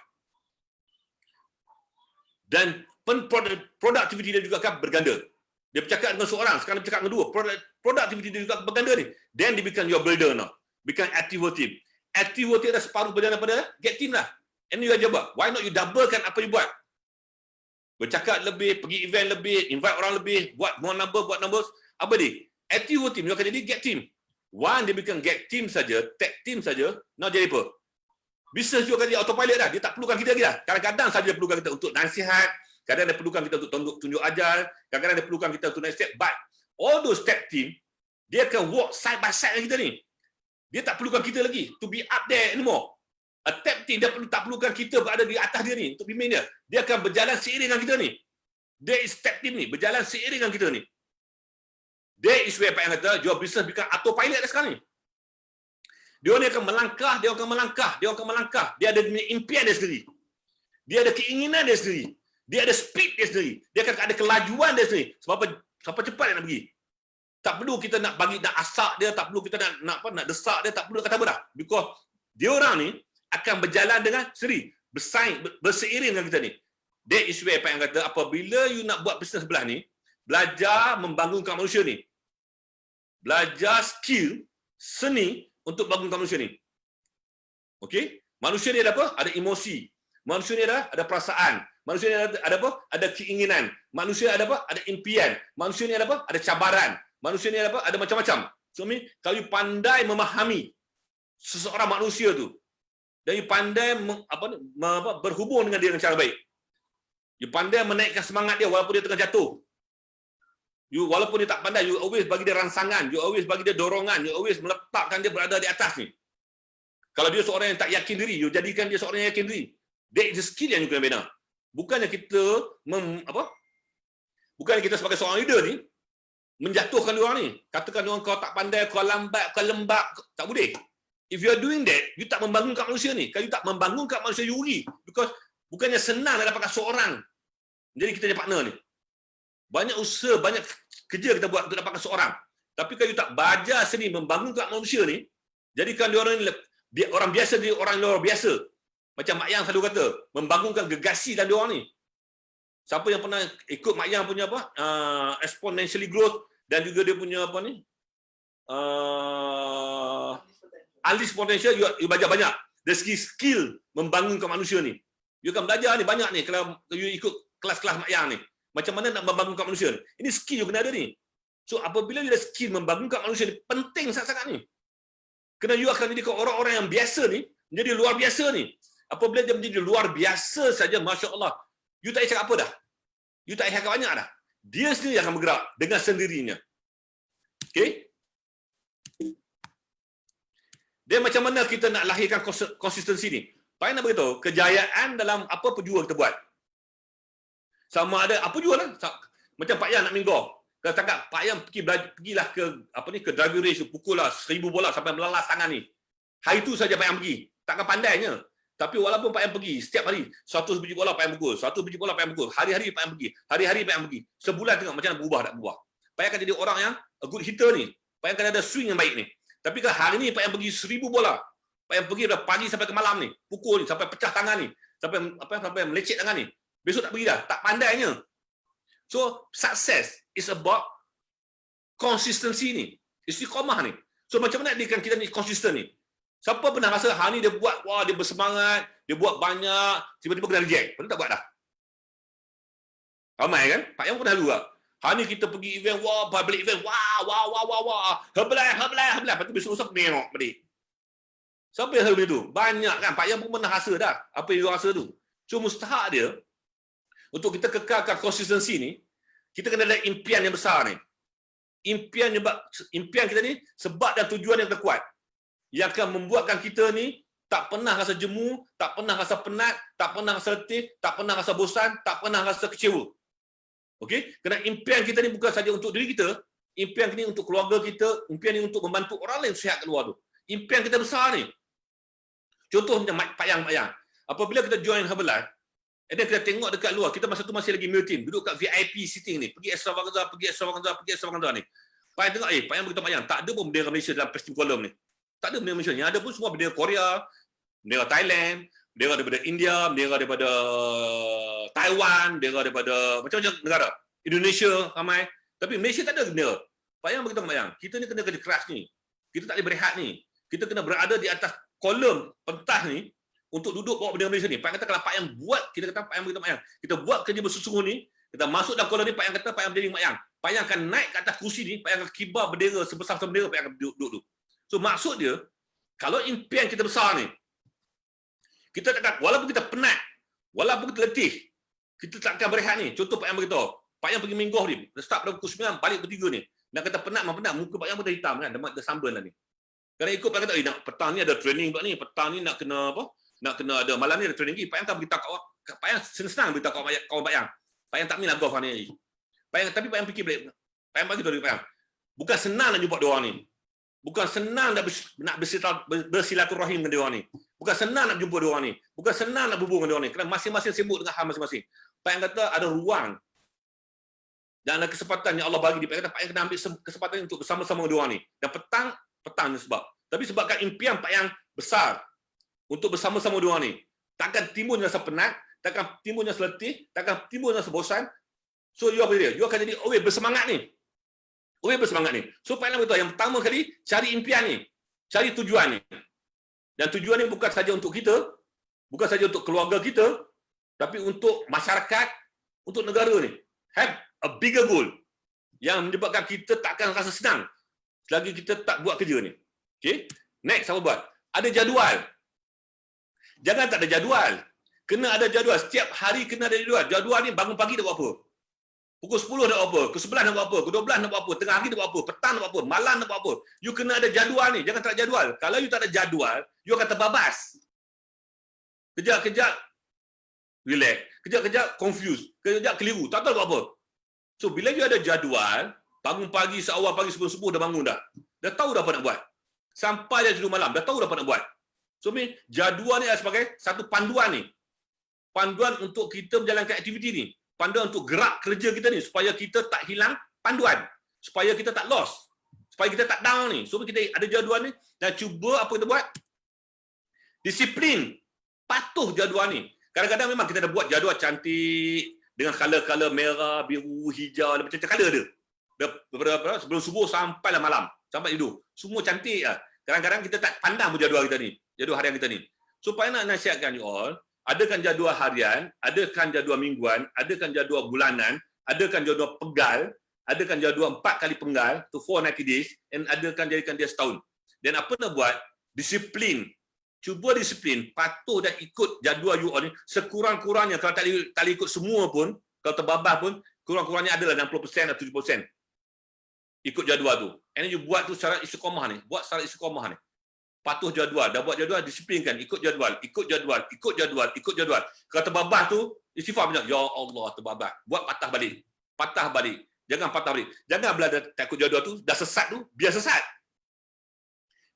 dan productivity dia juga akan berganda. Dia bercakap dengan seorang, sekarang dia bercakap dengan 2, productivity dia juga berganda ni. Then dia become your builder now, become active team. Active team adalah separuh perjalanan pada get team lah. And you ajar buat, why not you doublekan apa you buat? Bercakap lebih, pergi event lebih, invite orang lebih, buat more number, buat numbers. Apa dia? Active team, you akan jadi get team. One, dia bukan get team saja, tag team saja, now jadi apa? Business juga jadi autopilot dah. Dia tak perlukan kita lagi dah. Kadang-kadang saja dia perlukan kita untuk nasihat, kadang dia perlukan kita untuk tunjuk ajar, kadang-kadang dia perlukan kita untuk next step. But all those tag team, dia akan work side by side dengan kita ni. Dia tak perlukan kita lagi to be up there anymore. A tag team, dia tak perlukan kita berada di atas dia ni untuk bimbing dia. Dia akan berjalan seiring dengan kita ni. There is tag team ni, berjalan seiring dengan kita ni. That is where Pak yang kata, your business become autopilot dah sekarang ni. Dia ni akan melangkah, dia akan melangkah, dia akan melangkah. Dia ada impian dia sendiri. Dia ada keinginan dia sendiri. Dia ada speed dia sendiri. Dia akan ada kelajuan dia sendiri. Sebab cepat dia nak pergi. Tak perlu kita nak bagi, nak asak dia, tak perlu kita nak desak dia, tak perlu kata apa dah. Because dia orang ni akan berjalan dengan sendiri, bersaing, berseiring dengan kita ni. That is where Pak Yang kata, apabila you nak buat bisnes sebelah ni, belajar membangunkan manusia ni. Belajar skill, seni untuk bangunkan manusia ni. Okey? Manusia ni ada apa? Ada emosi. Manusia ni ada perasaan. Manusia ni ada apa? Ada keinginan. Manusia ada apa? Ada impian. Manusia ni ada apa? Ada cabaran. Manusia ni ada apa? Ada macam-macam. So, kalau you pandai memahami seseorang manusia tu, dan you pandai berhubung dengan dia dengan cara baik. You pandai menaikkan semangat dia walaupun dia tengah jatuh. Walaupun dia tak pandai, you always bagi dia rangsangan, you always bagi dia dorongan, you always meletakkan dia berada di atas ni. Kalau dia seorang yang tak yakin diri, you jadikan dia seorang yang yakin diri. That is the skill yang you kena bina. Bukannya kita bukannya kita sebagai seorang leader ni menjatuhkan dia orang ni. Katakan dia orang kau tak pandai, kau lambat, kau lembab, tak boleh. If you are doing that, you tak membangunkan manusia ni. Kalau you tak membangunkan manusia, you rugi. Because bukannya senang nak dapatkan seorang jadi kita punya partner ni. Banyak usaha, banyak kerja kita buat untuk dapatkan seorang. Tapi kalau you tak belajar sendiri membangunkan manusia ni, jadikan dia orang ni orang biasa jadi orang luar biasa. Macam Mak Yang selalu kata, membangunkan gegasi dalam dia orang ni. Siapa yang pernah ikut Mak Yang punya exponentially growth dan juga dia punya unleash potential, you belajar banyak. Dari segi skill membangunkan manusia ni. You akan belajar ni banyak ni kalau you ikut kelas-kelas Mak Yang ni. Macam mana nak membangunkan manusia ni. Ini skill you kena ada ni. So apabila you ada skill membangunkan manusia ni, penting sangat-sangat ni. Kerana you akan jadi orang-orang yang biasa ni, menjadi luar biasa ni. Apabila dia menjadi luar biasa saja, Masya Allah, you tak payah cakap apa dah. You tak payah cakap banyak dah. Dia sendiri akan bergerak dengan sendirinya. Okay? Dia macam mana kita nak lahirkan konsistensi ni? Pak Yang nak beritahu, kejayaan dalam apa jua kita buat. Sama ada apa jua lah. Macam Pak Yang nak main golf. Kalau cakap Pak Yang pergilah ke driving range, pukul lah 1000 bola sampai melalas tangan ni. Hari tu saja Pak Yang pergi. Takkan pandainya. Tapi walaupun Pak Yang pergi setiap hari 100 biji bola Pak Yang pukul, 100 biji bola Pak Yang pukul, hari-hari Pak Yang pergi, hari-hari Pak Yang pergi. Sebulan tengok macam mana berubah tak berubah. Pak Yang akan jadi orang yang a good hitter ni. Pak Yang akan ada swing yang baik ni. Tapi kalau hari ni Pak Yang pergi 1000 bola, Pak Yang pergi dari pagi sampai ke malam ni, pukul ni sampai pecah tangan ni, sampai melecet tangan ni. Besok tak pergi dah, tak pandainya. So success is about consistency ni, istiqamah ni. So macam mana dia kita ni konsisten ni? Siapa pernah rasa hari ni dia buat, wah dia bersemangat, dia buat banyak, tiba-tiba kena reject. Pernah tak buat dah? Ramai kan? Pak Yang pernah juga. Hari ni kita pergi event, wah public event, wah. Herbalife. Lepas tu besok usah menengok balik. Siapa yang selalu begitu? Banyak kan? Pak Yang pun pernah rasa dah apa yang dia rasa tu. So mustahak dia, untuk kita kekalkan konsistensi ni, kita kena ada impian yang besar ni. Impian kita ni sebab dan tujuan yang terkuat. Yang akan membuatkan kita ni tak pernah rasa jemu, tak pernah rasa penat, tak pernah rasa letih, tak pernah rasa bosan, tak pernah rasa kecewa. Okey? Kerana impian kita ni bukan saja untuk diri kita, impian kita ni untuk keluarga kita, impian ni untuk membantu orang lain sihat kat luar tu. Impian kita besar ni. Contoh macam Pak Yang. Apabila kita join Herbalife, dan kita tengok dekat luar, kita masa tu masih lagi meal team, duduk kat VIP sitting ni, pergi extravaganza ni. Pak Yang tengok, Pak Yang beritahu Pak Yang, tak ada pun bendera Malaysia dalam festive column ni. Tak ada bendera Malaysia. Yang ada pun semua bendera Korea, bendera Thailand, bendera daripada India, bendera daripada Taiwan, bendera daripada macam-macam negara. Indonesia ramai. Tapi Malaysia tak ada bendera. Pak Yang beritahu Pak Yang, kita ni kena kerja keras ni. Kita tak boleh berehat ni. Kita kena berada di atas kolom pentas ni untuk duduk bawa bendera Malaysia ni. Pak Yang kata kalau Pak Yang buat, kita kata Pak Yang beritahu Pak Yang, kita buat kerja bersungguh-sungguh ni, kita masuk dalam kolom ni, Pak Yang kata Pak Yang menjadi Pak Yang. Pak Yang akan naik ke atas kursi ni, Pak Yang akan kibar bendera sebesar bendera, Pak Yang akan duduk. So maksud dia, kalau impian kita besar ni, kita takkan, walaupun kita penat, walaupun kita letih, kita tak akan berehat ni. Contoh Pak Yang beritahu, Pak Yang pergi minggoh ni, start pada pukul 9, balik pukul 3 ni. Nak kata penat, muka Pak Yang pun dah hitam kan, dah sambal lah ni. Kerana ikut Pak Yang kata, nak petang ni ada training pula ni, petang ni nak kena apa? Nak kena ada malam ni ada training lagi. Pak Yang tak beritahu Pak Yang senang beritahu kawan Pak Yang. Pak Yang tak minat golf hari ni. Tapi Pak Yang fikir balik. Pak Yang bagi tahu Pak Yang, bukan senang nak jumpa dia orang ni. Bukan senang nak bersilaturahim dengan diorang ni. Bukan senang nak jumpa diorang ni. Bukan senang nak berhubung dengan diorang ni. Kerana masing-masing sibuk dengan hal masing-masing. Pak Yang kata ada ruang dan ada kesempatan yang Allah bagi dia. Pak Yang kata Pak Yang kena ambil kesempatan untuk bersama-sama dengan diorang ni. Dan petang ni sebab. Tapi sebabkan impian Pak Yang besar untuk bersama-sama diorang ni. Takkan timbul rasa penat, takkan timbul rasa letih, takkan timbul rasa bosan. So you apa dia? You akan jadi orang bersemangat ni. Orang bersemangat ni. So Pak Yang beritahu yang pertama kali cari impian ni. Cari tujuan ni. Dan tujuan ni bukan saja untuk kita, bukan saja untuk keluarga kita, tapi untuk masyarakat, untuk negara ni. Have a bigger goal yang menyebabkan kita takkan rasa senang selagi kita tak buat kerja ni. Okay? Next, apa buat? Ada jadual. Jangan tak ada jadual. Kena ada jadual. Setiap hari kena ada jadual. Jadual ni bangun pagi nak buat apa? Pukul 10 nak buat apa? Pukul 11 nak buat apa? Pukul 12 nak buat apa? Tengah hari nak buat apa? Petang nak buat apa? Malam nak buat apa? You kena ada jadual ni. Jangan tak ada jadual. Kalau you tak ada jadual, you akan terbabas. Kejap-kejap relax. Kejap-kejap confused. Kejap keliru. Tak tahu buat apa. So, bila you ada jadual, bangun pagi, seawal pagi, subuh-subuh dah bangun dah. Dah tahu dah apa nak buat. Sampai dah tidur malam, dah tahu dah apa nak buat. So, jadual ni adalah sebagai satu panduan ni. Panduan untuk kita menjalankan aktiviti ni. Panduan untuk gerak kerja kita ni. Supaya kita tak hilang panduan. Supaya kita tak lost. Supaya kita tak down ni. So, kita ada jadual ni. Dan cuba apa kita buat? Disiplin. Patuh jadual ni. Kadang-kadang memang kita dah buat jadual cantik. Dengan color-color merah, biru, hijau. Macam-macam color dia. Daripada sebelum subuh sampailah malam. Sampai tidur. Semua cantik lah. Kadang-kadang kita tak pandang pun jadual kita ni. Jadual harian kita ni. Supaya nak nasihatkan you all. Adakan jadual harian, adakan jadual mingguan, adakan jadual bulanan, adakan jadual pegal, adakan jadual 4 kali penggal, to 490 days, and adakan jadikan dia setahun. Dan apa nak buat? Disiplin. Cuba disiplin, patuh dan ikut jadual you all ni. Sekurang-kurangnya, kalau tak ikut semua pun, kalau terbabas pun, kurang-kurangnya adalah 60% atau 70%. Ikut jadual tu. And you buat tu secara istiqamah ni. Buat secara istiqamah ni. Patuh jadual. Dah buat jadual, disiplinkan. Ikut jadual. Ikut jadual. Ikut jadual. Ikut jadual. Kalau terbabas tu, istighfar banyak. Ya Allah, terbabas. Buat patah balik. Patah balik. Jangan patah balik. Jangan bila tak ikut jadual tu, dah sesat tu, biar sesat.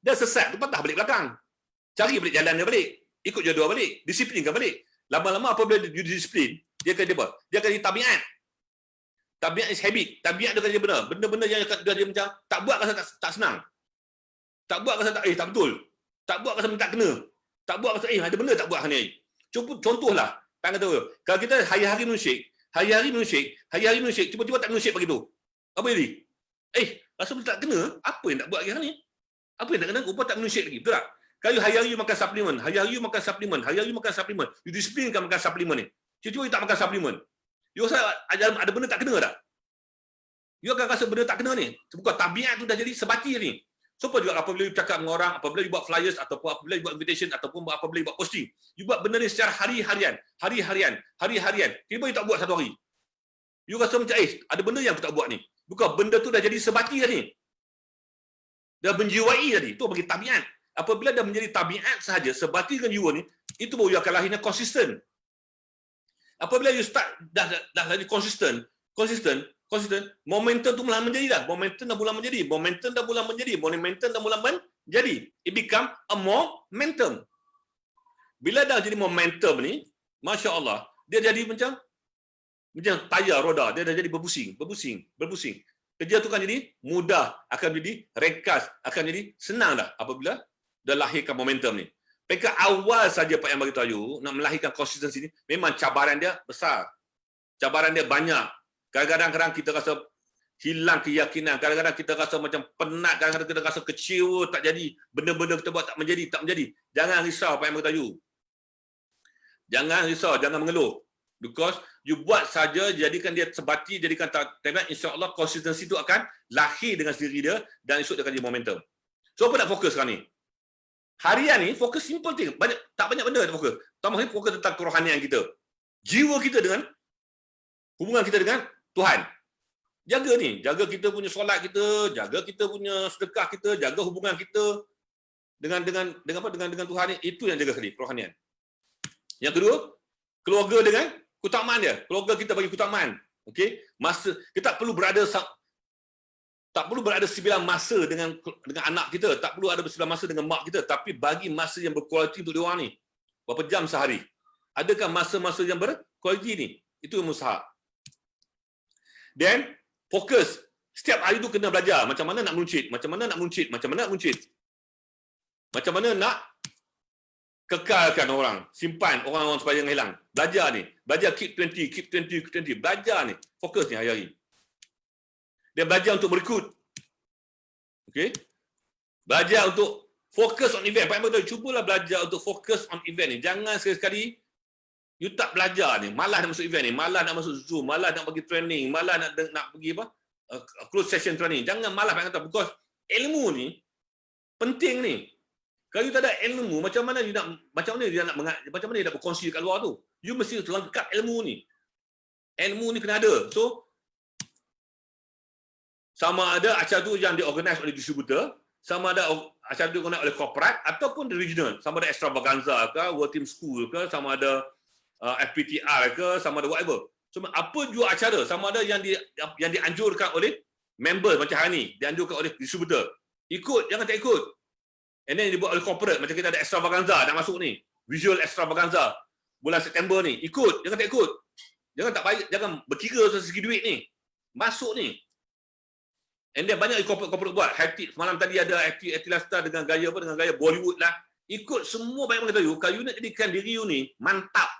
Dah sesat tu, patah balik belakang. Cari balik jalan dia balik. Ikut jadual balik. Disiplinkan balik. Lama-lama apabila dia disiplin, dia akan apa? Dia akan jadi tabiat. Tabiat is habit. Tabiat dia akan jadi benar. Benda-benda yang dia macam, tak buat rasa tak senang. Tak buat rasa tak betul. Tak buat rasa tak kena. Tak buat rasa ada benda tak buat hari ni. Contohlah. Tak kata kalau kita hari-hari menusyik, cuba-cuba tak menusyik pagi tu. Apa jadi? Rasa tak kena, apa yang tak buat hari ni? Apa yang tak kena? Rupa tak menusyik lagi. Betul tak? Kalau hari-hari makan suplemen, hari-hari makan suplemen, you disiplinkan makan suplemen ni. Cuba you tak makan suplemen. You rasa ada benda tak kena tak? You akan rasa benda tak kena ni. Bukan tabiat tu dah jadi sebati ni. So, juga apabila you cakap dengan orang, apabila you buat flyers, ataupun apabila you buat invitation, ataupun apabila you buat posting, you buat benda ni secara hari-harian. Tiba-tiba you tak buat satu hari. You rasa macam, ada benda yang aku tak buat ni. Bukan, benda tu dah jadi sebati tadi. Dah menjiwai tadi. Itu bagi tabiat. Apabila dah menjadi tabiat sahaja, sebati dengan you ni, itu baru you akan lahirnya konsisten. Apabila you start, dah lahir konsisten, momentum tu mula menjadi dah. Momentum dah mula menjadi. It become a momentum. Bila dah jadi momentum ni, Masya Allah, dia jadi macam tayar roda. Dia dah jadi berbusing. Kerja tu kan jadi mudah, akan jadi ringkas, akan jadi senang dah apabila dah lahirkan momentum ni. Peringkat awal saja Pak Yang beritahu you, nak melahirkan konsistensi ni, memang cabaran dia besar. Cabaran dia banyak. Kadang-kadang kita rasa hilang keyakinan, kadang-kadang kita rasa macam penat, kadang-kadang kita rasa kecewa, tak jadi, benda-benda kita buat tak menjadi. Jangan risau Pak Yang beritahu you. Jangan risau, jangan mengeluh. Because you buat saja, jadikan dia sebati, jadikan tabiat, insya-Allah konsistensi itu akan lahir dengan sendiri dia dan esok dia akan jadi momentum. So apa nak fokus sekarang ni? Harian ni fokus simple thing. Tak banyak benda nak fokus. Pertama ni fokus tentang kerohanian kita. Jiwa kita dengan hubungan kita dengan Tuhan. Jaga ni, jaga kita punya solat kita, jaga kita punya sedekah kita, jaga hubungan kita dengan Tuhan ni, itu yang jaga sekali kerohanian. Yang kedua, keluarga dengan keutamaan dia. Keluarga kita bagi keutamaan. Okey? Masa kita perlu berada Tak perlu berada sembilan masa dengan anak kita, tak perlu ada sembilan masa dengan mak kita, tapi bagi masa yang berkualiti untuk diorang ni. Berapa jam sehari? Adakah masa-masa yang berkualiti ni? Itu yang mustahak. Then, fokus. Setiap hari tu kena belajar macam mana nak meruncit, macam mana nak meruncit, macam mana nak meruncit. Macam mana nak kekalkan orang, simpan orang-orang supaya jangan hilang. Belajar ni. Belajar keep 20, keep 20, keep 20. Belajar ni. Fokus ni hari-hari. Dia belajar untuk merekrut. Okey? Belajar untuk fokus on event. Pak Imam, cubalah belajar untuk fokus on event ni. Jangan sekali-sekali you tak belajar ni. Malah nak masuk event ni. Malah nak masuk Zoom. Malah nak bagi training. Malah nak pergi apa? Close session training. Jangan malah Pak kata. Because ilmu ni penting ni. Kalau you tak ada ilmu, macam mana you nak berkongsi kat luar tu? You mesti lengkap ilmu ni. Ilmu ni kena ada. So, sama ada acara tu yang diorganize oleh distributor, sama ada acara tu diorganize oleh corporate ataupun the regional. Sama ada extravaganza ke, World Team School ke, sama ada FPTR ke, sama ada whatever. So, apa jua acara, sama ada yang dianjurkan oleh member macam hari ni, dianjurkan oleh distributor. Ikut, jangan tak ikut. And then dibuat oleh corporate, macam kita ada extravaganza nak masuk ni. Visual extravaganza bulan September ni. Ikut, jangan tak ikut. Jangan tak baik, jangan berkira segi duit ni. Masuk ni. And then banyak corporate buat. Semalam tadi ada Active Lifestyle dengan gaya apa? Dengan gaya Bollywood lah. Ikut semua banyak mengetahui. Kalau you nak jadikan diri you ni mantap.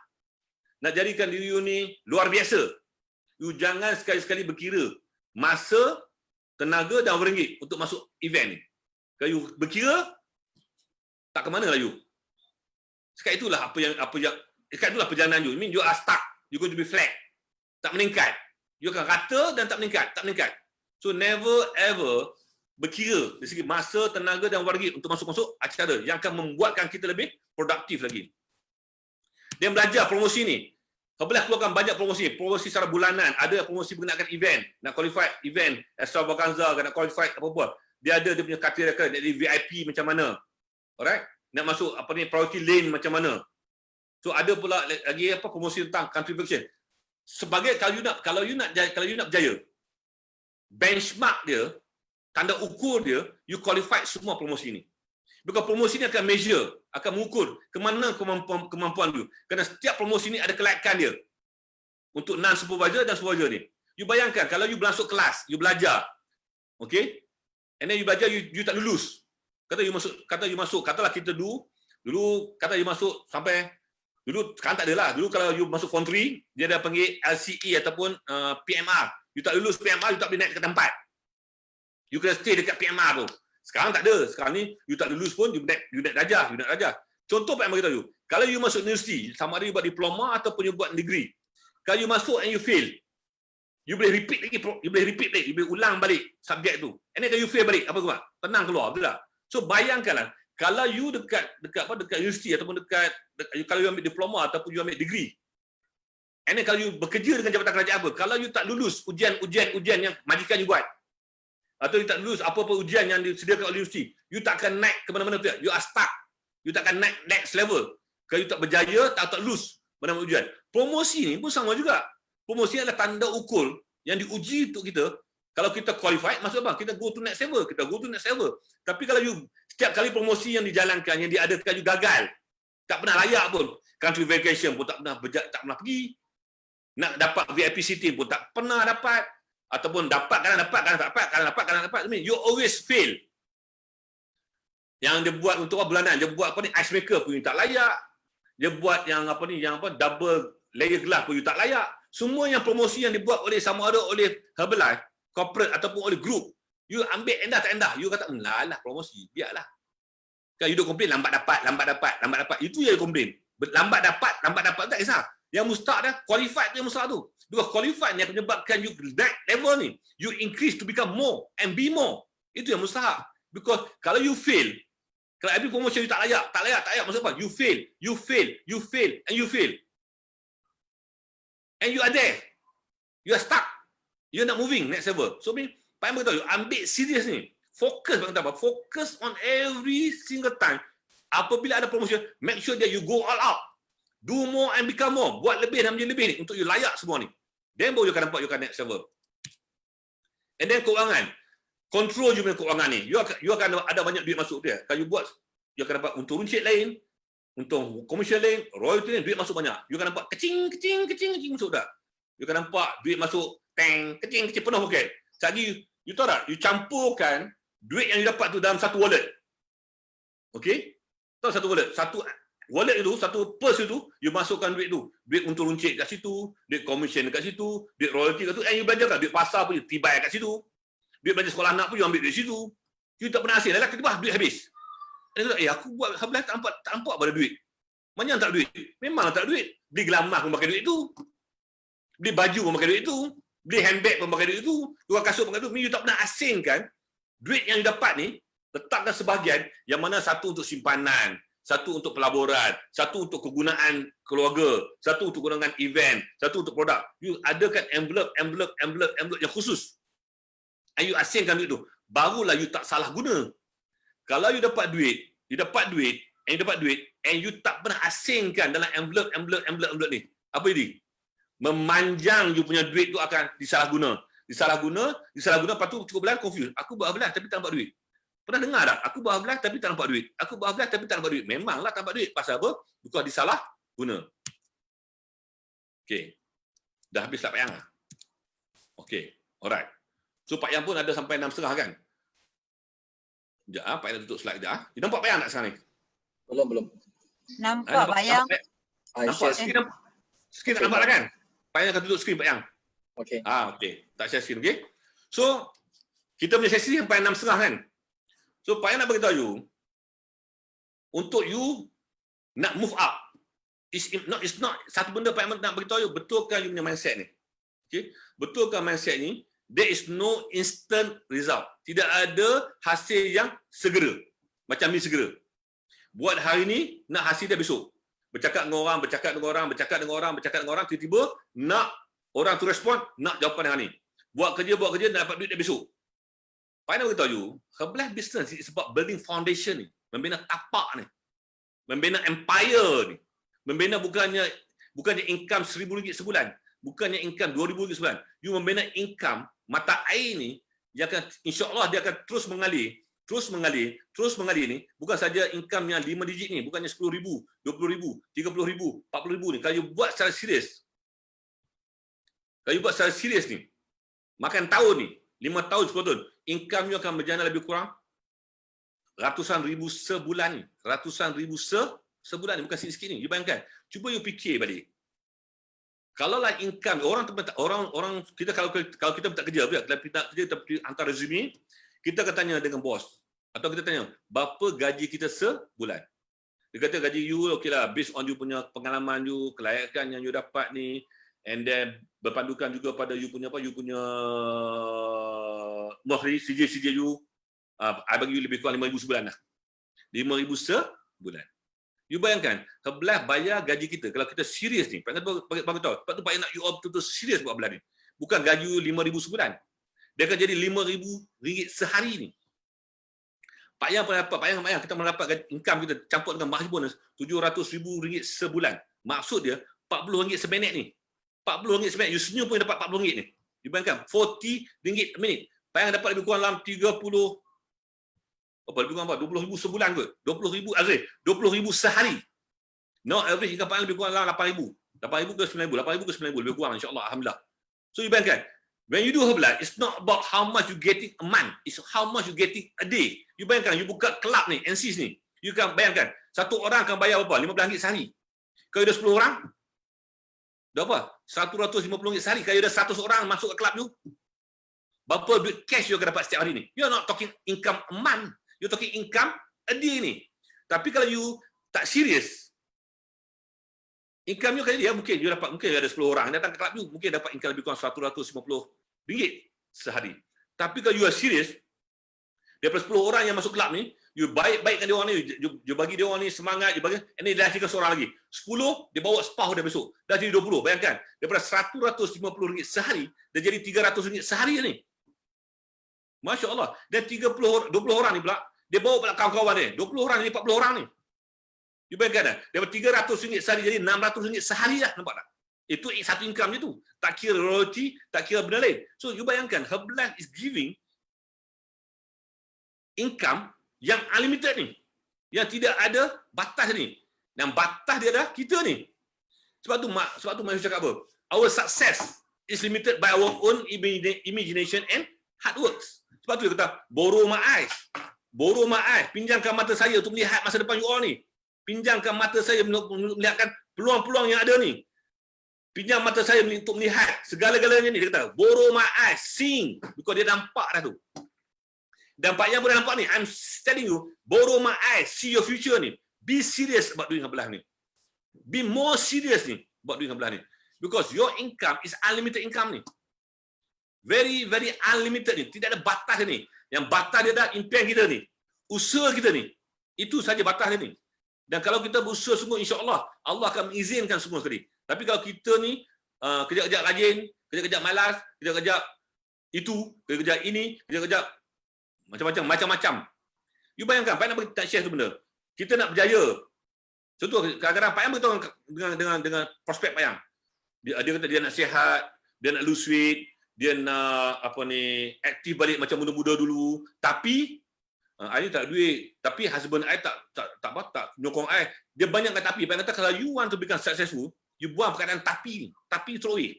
Nak jadikan diri you ni luar biasa. You jangan sekali-sekali berkira masa, tenaga dan RM1 untuk masuk event ni. Kalau you berkira, tak ke mana lah you. Sekarang itulah sekarang itulah perjalanan you. I mean you are stuck. You going to be flat. Tak meningkat. You akan rata dan tak meningkat. Tak meningkat. So never ever berkira dari segi masa, tenaga dan RM1 untuk masuk-masuk acara yang akan membuatkan kita lebih produktif lagi. Dia belajar promosi ni. Apabila keluarkan banyak promosi secara bulanan, ada promosi berkenaan event, nak qualify event, extravaganza, nak qualify apa-apa. Dia ada dia punya kriteria, jadi VIP macam mana. Alright? Nak masuk priority lane macam mana. So ada pula lagi promosi tentang contribution. Sebagai kalau you nak berjaya, benchmark dia, tanda ukur dia, you qualified semua promosi ni. Because promosi ni akan measure, akan mengukur ke mana kemampuan you. Kerana setiap promosi ni ada kelaikan dia. Untuk non-supervisor dan supervisor ni. You bayangkan, kalau you masuk kelas, you belajar. Okay? And then you belajar, you tak lulus. Katalah kita dulu kata you masuk sampai, dulu sekarang tak ada lah. Dulu kalau you masuk form 3, dia dah panggil LCE ataupun PMR. You tak lulus PMR, you tak boleh naik ke tempat. You kena stay dekat PMR tu. Sekarang tak ada. Sekarang ni, you tak lulus pun, you naik darjah. Contoh Pak yang beritahu you. Kalau you masuk universiti, sama ada you buat diploma ataupun you buat degree. Kalau you masuk and you fail, you boleh repeat lagi, you boleh ulang balik subjek tu. And then kalau you fail balik, apa kau buat? Tenang keluar, betul tak? So bayangkanlah, kalau you dekat universiti ataupun kalau you ambil diploma ataupun you ambil degree. And then kalau you bekerja dengan jabatan kerajaan apa, kalau you tak lulus ujian yang majikan you buat, atau you tak lulus apa-apa ujian yang disediakan oleh universiti, you tak akan naik ke mana-mana tu. You are stuck. You tak akan naik next level. Kalau you tak berjaya, tak lulus mana-mana ujian. Promosi ni pun sama juga. Promosi adalah tanda ukur yang diuji untuk kita. Kalau kita qualified, maksud apa? Kita go to next level. Tapi kalau you setiap kali promosi yang dijalankan, yang diadakan, you gagal. Tak pernah layak pun. Country vacation pun tak pernah pergi. Nak dapat VIP seating pun tak pernah dapat. Ataupun kadang dapat. I mean, you always fail. Yang dia buat untuk bulanan, dia buat ice maker pun you tak layak. Dia buat yang double layer glass pun you tak layak. Semua yang promosi yang dibuat oleh sama ada oleh Herbalife, corporate ataupun oleh group, you ambil endah tak endah, you kata lah promosi, biarlah. Kan you duk komplain lambat dapat. Itu yang you komplain. Lambat dapat tak kisah. Yang mustahak dah qualified tu yang mustahak tu. Because qualified ni akan menyebabkan you naik level ni. You increase to become more and be more. Itu yang mustahak. Because kalau you fail, kalau every promotion you tak layak. Maksud apa? You fail, and you fail. And you are there. You are stuck. You are not moving next level. So, Pak Yang beritahu, ambil serius ni. Fokus on every single time. Apabila ada promotion, make sure that you go all out. Do more and become more. Buat lebih dan menjadi lebih ni. Untuk you layak semua ni. Then baru you akan nampak you akan next level. And then keuangan. Control you punya keuangan ni. You akan ada banyak duit masuk dia. Kalau you buat, you akan dapat untung runcit lain, untung komersial lain, royalty lain, duit masuk banyak. You akan nampak kecing masuk dah. You akan nampak duit masuk kecing penuh poket. Sekali you tahu tak, you campurkan duit yang you dapat tu dalam satu wallet. Okey? Tahu satu wallet, satu wallet itu, satu purse itu, you masukkan duit tu. Duit untung runcit kat situ, duit commission kat situ, duit royalty kat situ, and you belajar kat duit pasar pun you tibai kat situ. Duit belanja sekolah anak pun you ambil duit situ. You tak pernah hasil, lah tiba-tiba duit habis. Dia kata, aku buat sebelah tak nampak pada duit. Mana tak duit? Memang tak duit. Beli gelamah pun pakai duit itu. Beli baju pun pakai duit itu. Beli handbag pun pakai duit itu. Tukar kasut pun pakai duit. You tak pernah asingkan duit yang you dapat ni, letakkan sebahagian yang mana satu untuk simpanan, satu untuk pelaburan, satu untuk kegunaan keluarga, satu untuk kegunaan event, satu untuk produk. You adakan envelope yang khusus. And you asingkan duit tu. Barulah you tak salah guna. Kalau you dapat duit, and you tak pernah asingkan dalam envelope ni. Apa ini? Memanjang you punya duit tu akan disalahguna. Lepas tu cukup belah confused. Aku buat belah tapi tak nampak duit. Pernah dengar tak? Aku buat belah tapi tak nampak duit. Aku buat belah tapi tak nampak duit. Memanglah tak nampak duit. Pasal apa? Bukan disalah guna. Okey. Dah habis tak Pak Yang? Okey. Alright. So Pak Yang pun ada sampai 6.30 kan? Sekejap, Pak Yang tutup slide sekejap. You nampak Pak Yang tak sekarang ni? Belum. Nampak Pak Yang. Nampak skrin tak nampak lah kan? Pak Yang akan tutup skrin Pak Yang. Okey. Okey. Tak share skrin, okey? So, kita punya sesi sampai 6.30 kan? So, Pak Yang nak beritahu you, untuk you nak move up, it's not satu benda Pak Yang nak beritahu you, betulkan you punya mindset ni. Okey? Betulkan mindset ni, there is no instant result. Tidak ada hasil yang segera. Macam ni segera. Buat hari ni, nak hasil dia besok. Bercakap dengan orang, tiba-tiba nak orang tu respon, nak jawapan hari ni. Buat kerja, nak dapat duit dia besok. Pak Yang beritahu you, sebelah business is about building foundation ni. Membina tapak ni. Membina empire ni. Membina bukannya income RM1,000 sebulan. Bukannya income RM2,000 sebulan. You membina income mata air ni yang akan insya-Allah dia akan terus mengalir ni, bukan saja income yang 5 digit ni, bukannya RM10,000, RM20,000, RM30,000, RM40,000 ni. Kalau you buat secara serius, ni, makan tahun ni, 5 tahun, 10 tahun, income you akan berjana lebih kurang ratusan ribu sebulan ni. Sebulan ni, bukan sikit-sikit ni. You bayangkan, cuba you fikir balik. Kalaulah income orang kita kalau kita tak kerja, kita hantar resume, kita akan tanya dengan bos atau kita tanya berapa gaji kita sebulan. Dia kata gaji you okeylah based on you punya pengalaman you, kelayakan yang you dapat ni, and then berpandukan juga pada you punya mahri CJ you. I bagi you lebih kurang 5,000 sebulan lah. 5,000 sebulan. You bayangkan, sebelah bayar gaji kita. Kalau kita serius ni, bagi tahu. Sebab tu Pak Yang nak you all betul-betul serius buat belah ni. Bukan gaji you 5,000 sebulan. Dia akan jadi RM5,000 sehari ni. Pak Yang kita mendapat income kita campur dengan mahir bonus RM700,000 sebulan. Maksud dia RM40 seminit ni. RM40 seminit. You senyum pun dapat RM40 ni. You bayangkan, RM40 a minit. Pak Yang dapat lebih kurang dalam 20,000 sebulan ke? 20,000 sehari. No, average income Pak Yang lebih kurang dalam 8,000. 8,000 ke 9,000 lebih kurang insya-Allah, alhamdulillah. So you bayangkan, when you do Herbalife, it's not about how much you getting a month, it's how much you getting a day. You bayangkan, you buka kelab ni, NCs ni. You kan bayangkan, satu orang akan bayar berapa? RM15 sehari. Kalau ada 10 orang, dah apa? RM150 sehari. Kalau ada 100 orang masuk ke kelab you, berapa duit cash you akan dapat setiap hari ni? You're not talking income a month. You're talking income a day ni. Tapi kalau you tak serius, income you kali dia mungkin ada 10 orang datang ke kelab you, mungkin dapat income lebih kurang RM150 sehari. Tapi kalau you are serius, daripada 10 orang yang masuk kelab ni, you baik-baikkan dia orang ni, you bagi dia orang ni semangat, you bagi, ini dia hasilkan seorang lagi. 10, dia bawa spa dia besok. Dah jadi 20. Bayangkan, daripada RM150 sehari, dah jadi RM300 sehari ni. Masya Allah. Dan 20 orang ni pula, dia bawa pula kawan-kawan dia. 20 orang ni, 40 orang ni. You bayangkan dah. Daripada RM300 sehari jadi RM600 sehari dah. Nampak tak? Itu satu income dia tu. Tak kira royalty, tak kira benda lain. So, you bayangkan, Herbalife is giving income yang unlimited ni. Yang tidak ada batas ni. Dan batas dia adalah kita ni. Sebab tu manusia cakap apa? Our success is limited by our own imagination and hard works. Sebab tu dia kata, borrow my eyes. Borrow my eyes. Pinjamkan mata saya untuk melihat masa depan you all ni. Pinjamkan mata saya untuk melihatkan peluang-peluang yang ada ni. Pinjam mata saya untuk melihat segala-galanya ni. Dia kata, borrow my eyes, seeing. Because dia nampak dah tu. Dan Pak Yang pun dah nampak ni. I'm telling you, borrow my eyes, see your future ni. Be serious about doing belah ni. Be more serious ni about doing belah ni. Because your income is unlimited income ni. Very, very unlimited ni. Tidak ada batas ni. Yang batas dia dah impian kita ni. Usaha kita ni. Itu saja batas dia ni. Dan kalau kita berusaha sungguh, insya-Allah, Allah akan mengizinkan semua sekali. Tapi kalau kita ni kejap-kejap rajin, kejap-kejap malas, kejap-kejap itu, kejap-kejap ini, kejap-kejap macam-macam. You bayangkan, Pak Yang nak share tu benda. Kita nak berjaya. Contoh, kadang-kadang Pak Yang beritahu dengan prospek Pak Yang. Dia kata dia nak sihat, dia nak lose weight, dia nak aktif balik macam muda-muda dulu. Tapi I tak ada duit, tapi husband I tak nyokong I. Dia banyak kata tapi. Pak Yang kata kalau you want to become successful, you buang perkataan tapi throw away.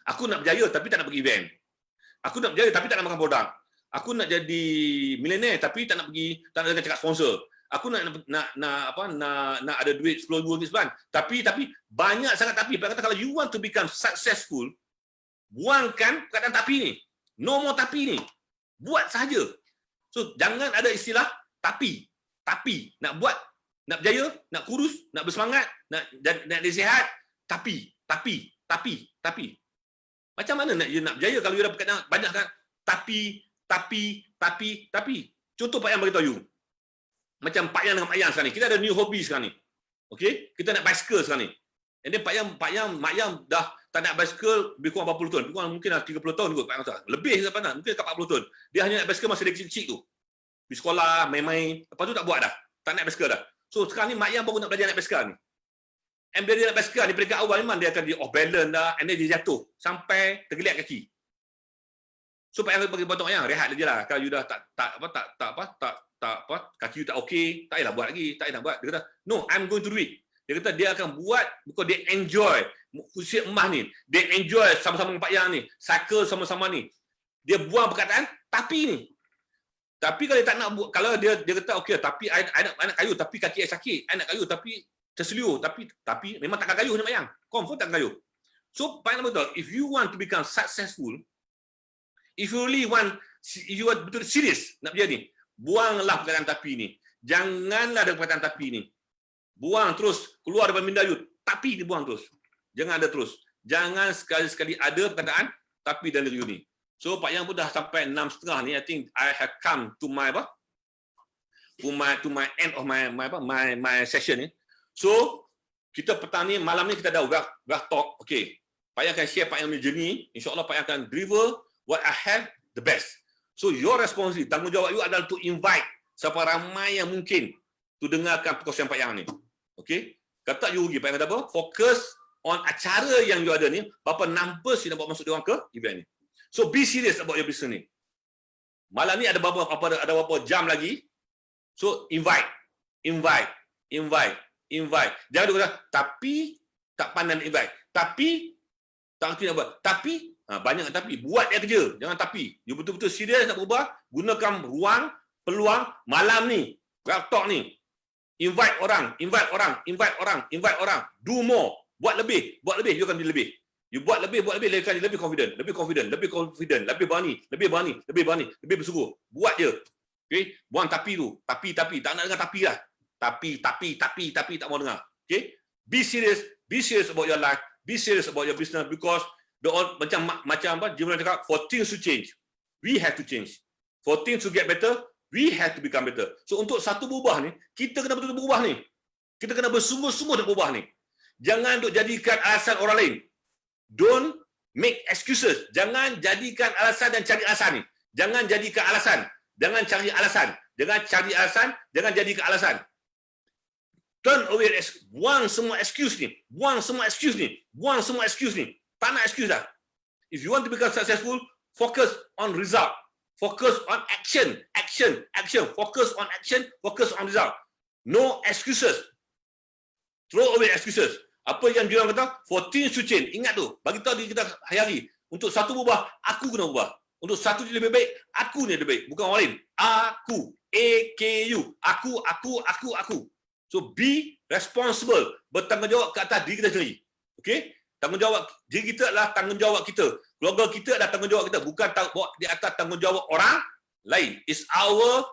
Aku nak berjaya tapi tak nak pergi event. Aku nak berjaya tapi tak nak makan produk. Aku nak jadi millionaire tapi tak nak dengan cakap sponsor. Aku nak ada duit 10,000 ringgit sebulan. Tapi banyak sangat tapi. Pak kata kalau you want to become successful, buangkan perkataan tapi ni. No more tapi ni. Buat saja. So jangan ada istilah tapi. Nak buat, nak berjaya, nak kurus, nak bersemangat, nak sihat, tapi. Macam mana nak berjaya kalau you dah berkata banyak kan tapi. Contoh Pak Yang beritahu you. Macam Pak Yang dengan Mak Yang sekarang ni. Kita ada new hobby sekarang ni. Okey? Kita nak bicycle sekarang ni. And then Mak Yang dah tak nak bicycle lebih kurang 40 tahun. Lebih kurang mungkin dah 30 tahun kot Pak Yang kata. Lebih sampai nak, mungkin dekat 40 tahun. Dia hanya nak bicycle masa dia kecil-kecil tu. Di sekolah, main-main. Lepas tu tak buat dah. Tak nak bicycle dah. So sekarang ni Mak Yang baru nak belajar nak bicycle ni. And bila dia nak bicycle ni, peringkat awal memang dia akan di off balance dah. And then dia jatuh. Sampai tergeliat kaki. So Pak Yang bagi potong Yang, rehat je lah. Kalau you dah kaki you tak okey, tak payahlah buat lagi, tak payah nak buat. Dia kata, no, I'm going to do it. Dia kata dia akan buat because dia enjoy usia emas ni. Dia enjoy sama-sama dengan Pak Yang ni. Cycle sama-sama ni. Dia buang perkataan tapi ni. Tapi kalau dia tak nak buat, kalau dia kata okey, tapi I nak kayu tapi kaki I sakit. I nak kayu tapi terselio, tapi memang takkan kayu ni Pak Yang. Confirm takkan kayu. So Pak Yang betul, if you want to become successful, if you are betul serius nak berjaya ni, buanglah perkataan tapi ni. Janganlah ada perkataan tapi ni. Buang terus, keluar daripada minda you. Tapi dibuang terus. Jangan ada terus. Jangan sekali-sekali ada perkataan tapi dalam you ni. So Pak Yang pun dah sampai 6.30 ni. I think I have come to my end of my session ni. So kita petang ni, malam ni kita dah talk. Okay. Pak Yang akan share Pak Yang punya journey. InsyaAllah Pak Yang akan deliver what I have the best. So your responsibility, tanggungjawab you adalah to invite siapa ramai yang mungkin to dengarkan perkongsian Pak Yang ni. Okey? Kata you pergi, Pak Yang kata apa? Fokus on acara yang you ada ni, berapa numbers you nak bawa masuk dia orang ke event ni. So be serious about your business ni. Malam ni ada berapa jam lagi. So invite. Jangan kata tapi tak pandai invite. Tapi tak kerti nak buat. Tapi banyak tapi, buat dia kerja. Jangan tapi. You betul-betul serius nak berubah, gunakan ruang, peluang malam ni, talk ni. Invite orang. Do more. Buat lebih, you akan jadi lebih. You buat lebih, you akan jadi lebih confident, lebih berani, lebih bersungguh. Buat je. Okay? Buang tapi tu. Tapi. Tak nak dengar tapi lah. Tapi, tak mau dengar. Okay? Be serious about your life. Be serious about your business because macam apa? Jim cakap, for things to change, we have to change. For things to get better, we have to become better. So untuk satu berubah ni, kita kena betul-betul berubah ni. Kita kena bersungguh-sungguh nak berubah ni. Jangan duk jadikan alasan orang lain. Don't make excuses. Jangan jadikan alasan dan cari alasan ni. Jangan jadikan alasan. Jangan cari alasan. Jangan jadikan alasan. Turn away, buang semua excuse ni. Tak nak excuse dah. If you want to become successful, focus on result. Focus on action, action, action. Focus on action, focus on result. No excuses. Throw away excuses. Apa yang diorang kata? For things to change. Ingat tu. Bagi tahu diri kita hari-hari. Untuk satu berubah, aku kena ubah. Untuk satu jadi lebih baik, aku ni lebih baik. Bukan orang lain. Aku. AKU. Aku. So be responsible. Bertanggungjawab ke atas diri kita sendiri. Okey? Tanggungjawab diri kita adalah tanggungjawab kita. Keluarga kita adalah tanggungjawab kita. Bukan di atas tanggungjawab orang lain. It's our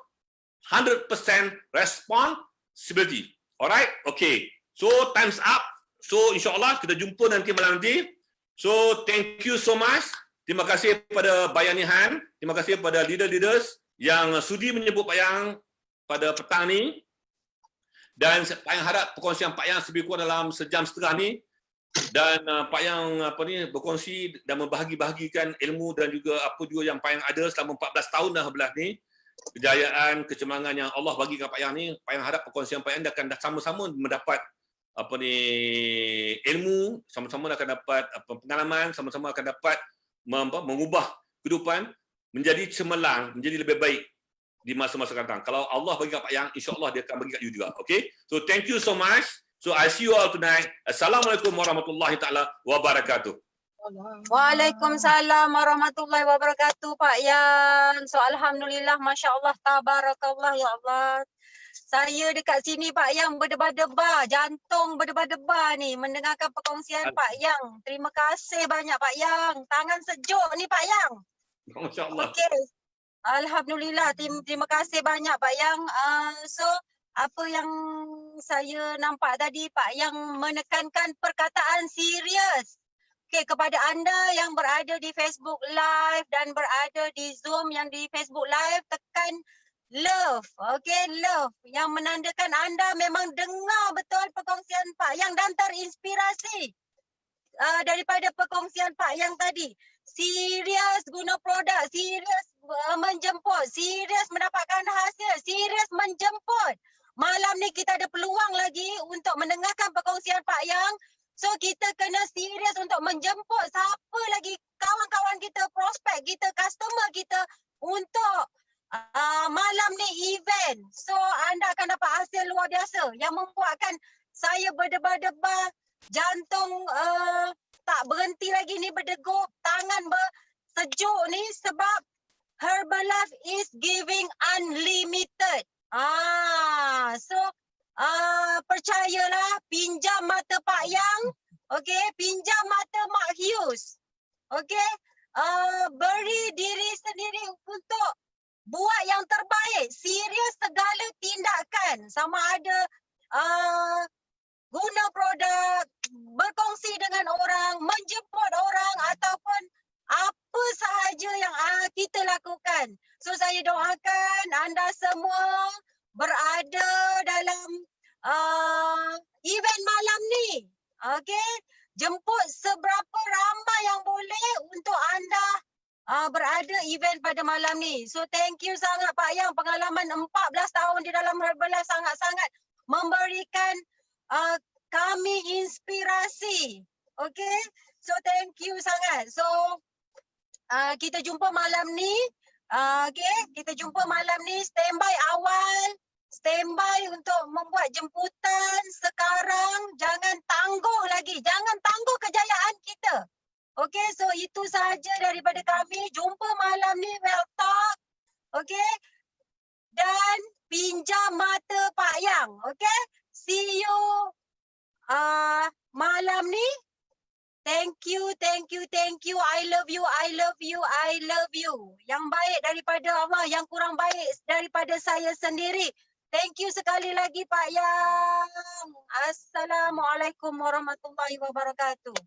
100% responsibility. Alright? Okay. So time's up. So insyaAllah kita jumpa nanti malam nanti. So thank you so much. Terima kasih kepada Bayanihan. Terima kasih kepada leaders-leaders yang sudi menyebut Pak Yang pada petang ni. Dan Pak Yang harap perkongsian Pak Yang lebih kurang dalam sejam setengah ni. Dan Pak Yang berkongsi dan membahagi-bahagikan ilmu dan juga apa juga yang Pak Yang ada selama 14 tahun dah belah ni. Kejayaan, kecemerlangan yang Allah bagikan Pak Yang ni. Pak Yang harap perkongsian Pak Yang akan sama-sama mendapat ilmu, sama-sama akan dapat pengalaman, sama-sama akan dapat mengubah kehidupan menjadi cemerlang, menjadi lebih baik di masa-masa akan datang. Kalau Allah bagi kat Pak Yang, insya-Allah dia akan bagi kat you juga. Okay? So thank you so much. So I see you all tonight. Assalamualaikum warahmatullahi taala wabarakatuh. Waalaikumsalam warahmatullahi wabarakatuh Pak Yang. So alhamdulillah, masya-Allah, tabarakallah ya Allah. Saya dekat sini Pak Yang berdebar-debar, jantung berdebar-debar ni mendengarkan perkongsian Pak Yang. Terima kasih banyak Pak Yang. Tangan sejuk ni Pak Yang. Masya-Allah. Okey. Alhamdulillah, terima kasih banyak Pak Yang. So apa yang saya nampak tadi, Pak Yang menekankan perkataan serius. Okey, kepada anda yang berada di Facebook Live dan berada di Zoom yang di Facebook Live, tekan love, okay, love yang menandakan anda memang dengar betul perkongsian Pak Yang dan terinspirasi daripada perkongsian Pak Yang tadi. Serius guna produk, serius menjemput, serius mendapatkan hasil, serius menjemput. Malam ni kita ada peluang lagi untuk mendengarkan perkongsian Pak Yang. So kita kena serius untuk menjemput siapa lagi kawan-kawan kita, prospek kita, customer kita untuk malam ni event. So anda akan dapat hasil luar biasa yang membuatkan saya berdebar-debar, jantung tak berhenti lagi ni berdegup, tangan sejuk ni sebab Herbalife is giving unlimited. So percayalah, pinjam mata Pak Yang, okey, pinjam mata Mak Hughes. Okey, beri diri sendiri untuk buat yang terbaik, serius segala tindakan, sama ada guna produk, berkongsi dengan orang, menjemput orang ataupun apa sahaja yang kita lakukan. So saya doakan anda semua berada dalam event malam ni. Okey, jemput seberapa ramai yang boleh untuk anda berada event pada malam ni. So thank you sangat Pak Yang, pengalaman 14 tahun di dalam Herbalife sangat-sangat memberikan kami inspirasi. Okay, so thank you sangat. So kita jumpa malam ni. Okay, kita jumpa malam ni. Standby awal, standby untuk membuat jemputan sekarang. Jangan tangguh lagi, jangan tangguh kejayaan kita. Okay, so itu sahaja daripada kami. Jumpa malam ni, Well Talk. Okay, dan pinjam mata Pak Yang. Okay, see you malam ni. Thank you, thank you, thank you. I love you, I love you, I love you. Yang baik daripada Allah, yang kurang baik daripada saya sendiri. Thank you sekali lagi Pak Yang. Assalamualaikum warahmatullahi wabarakatuh.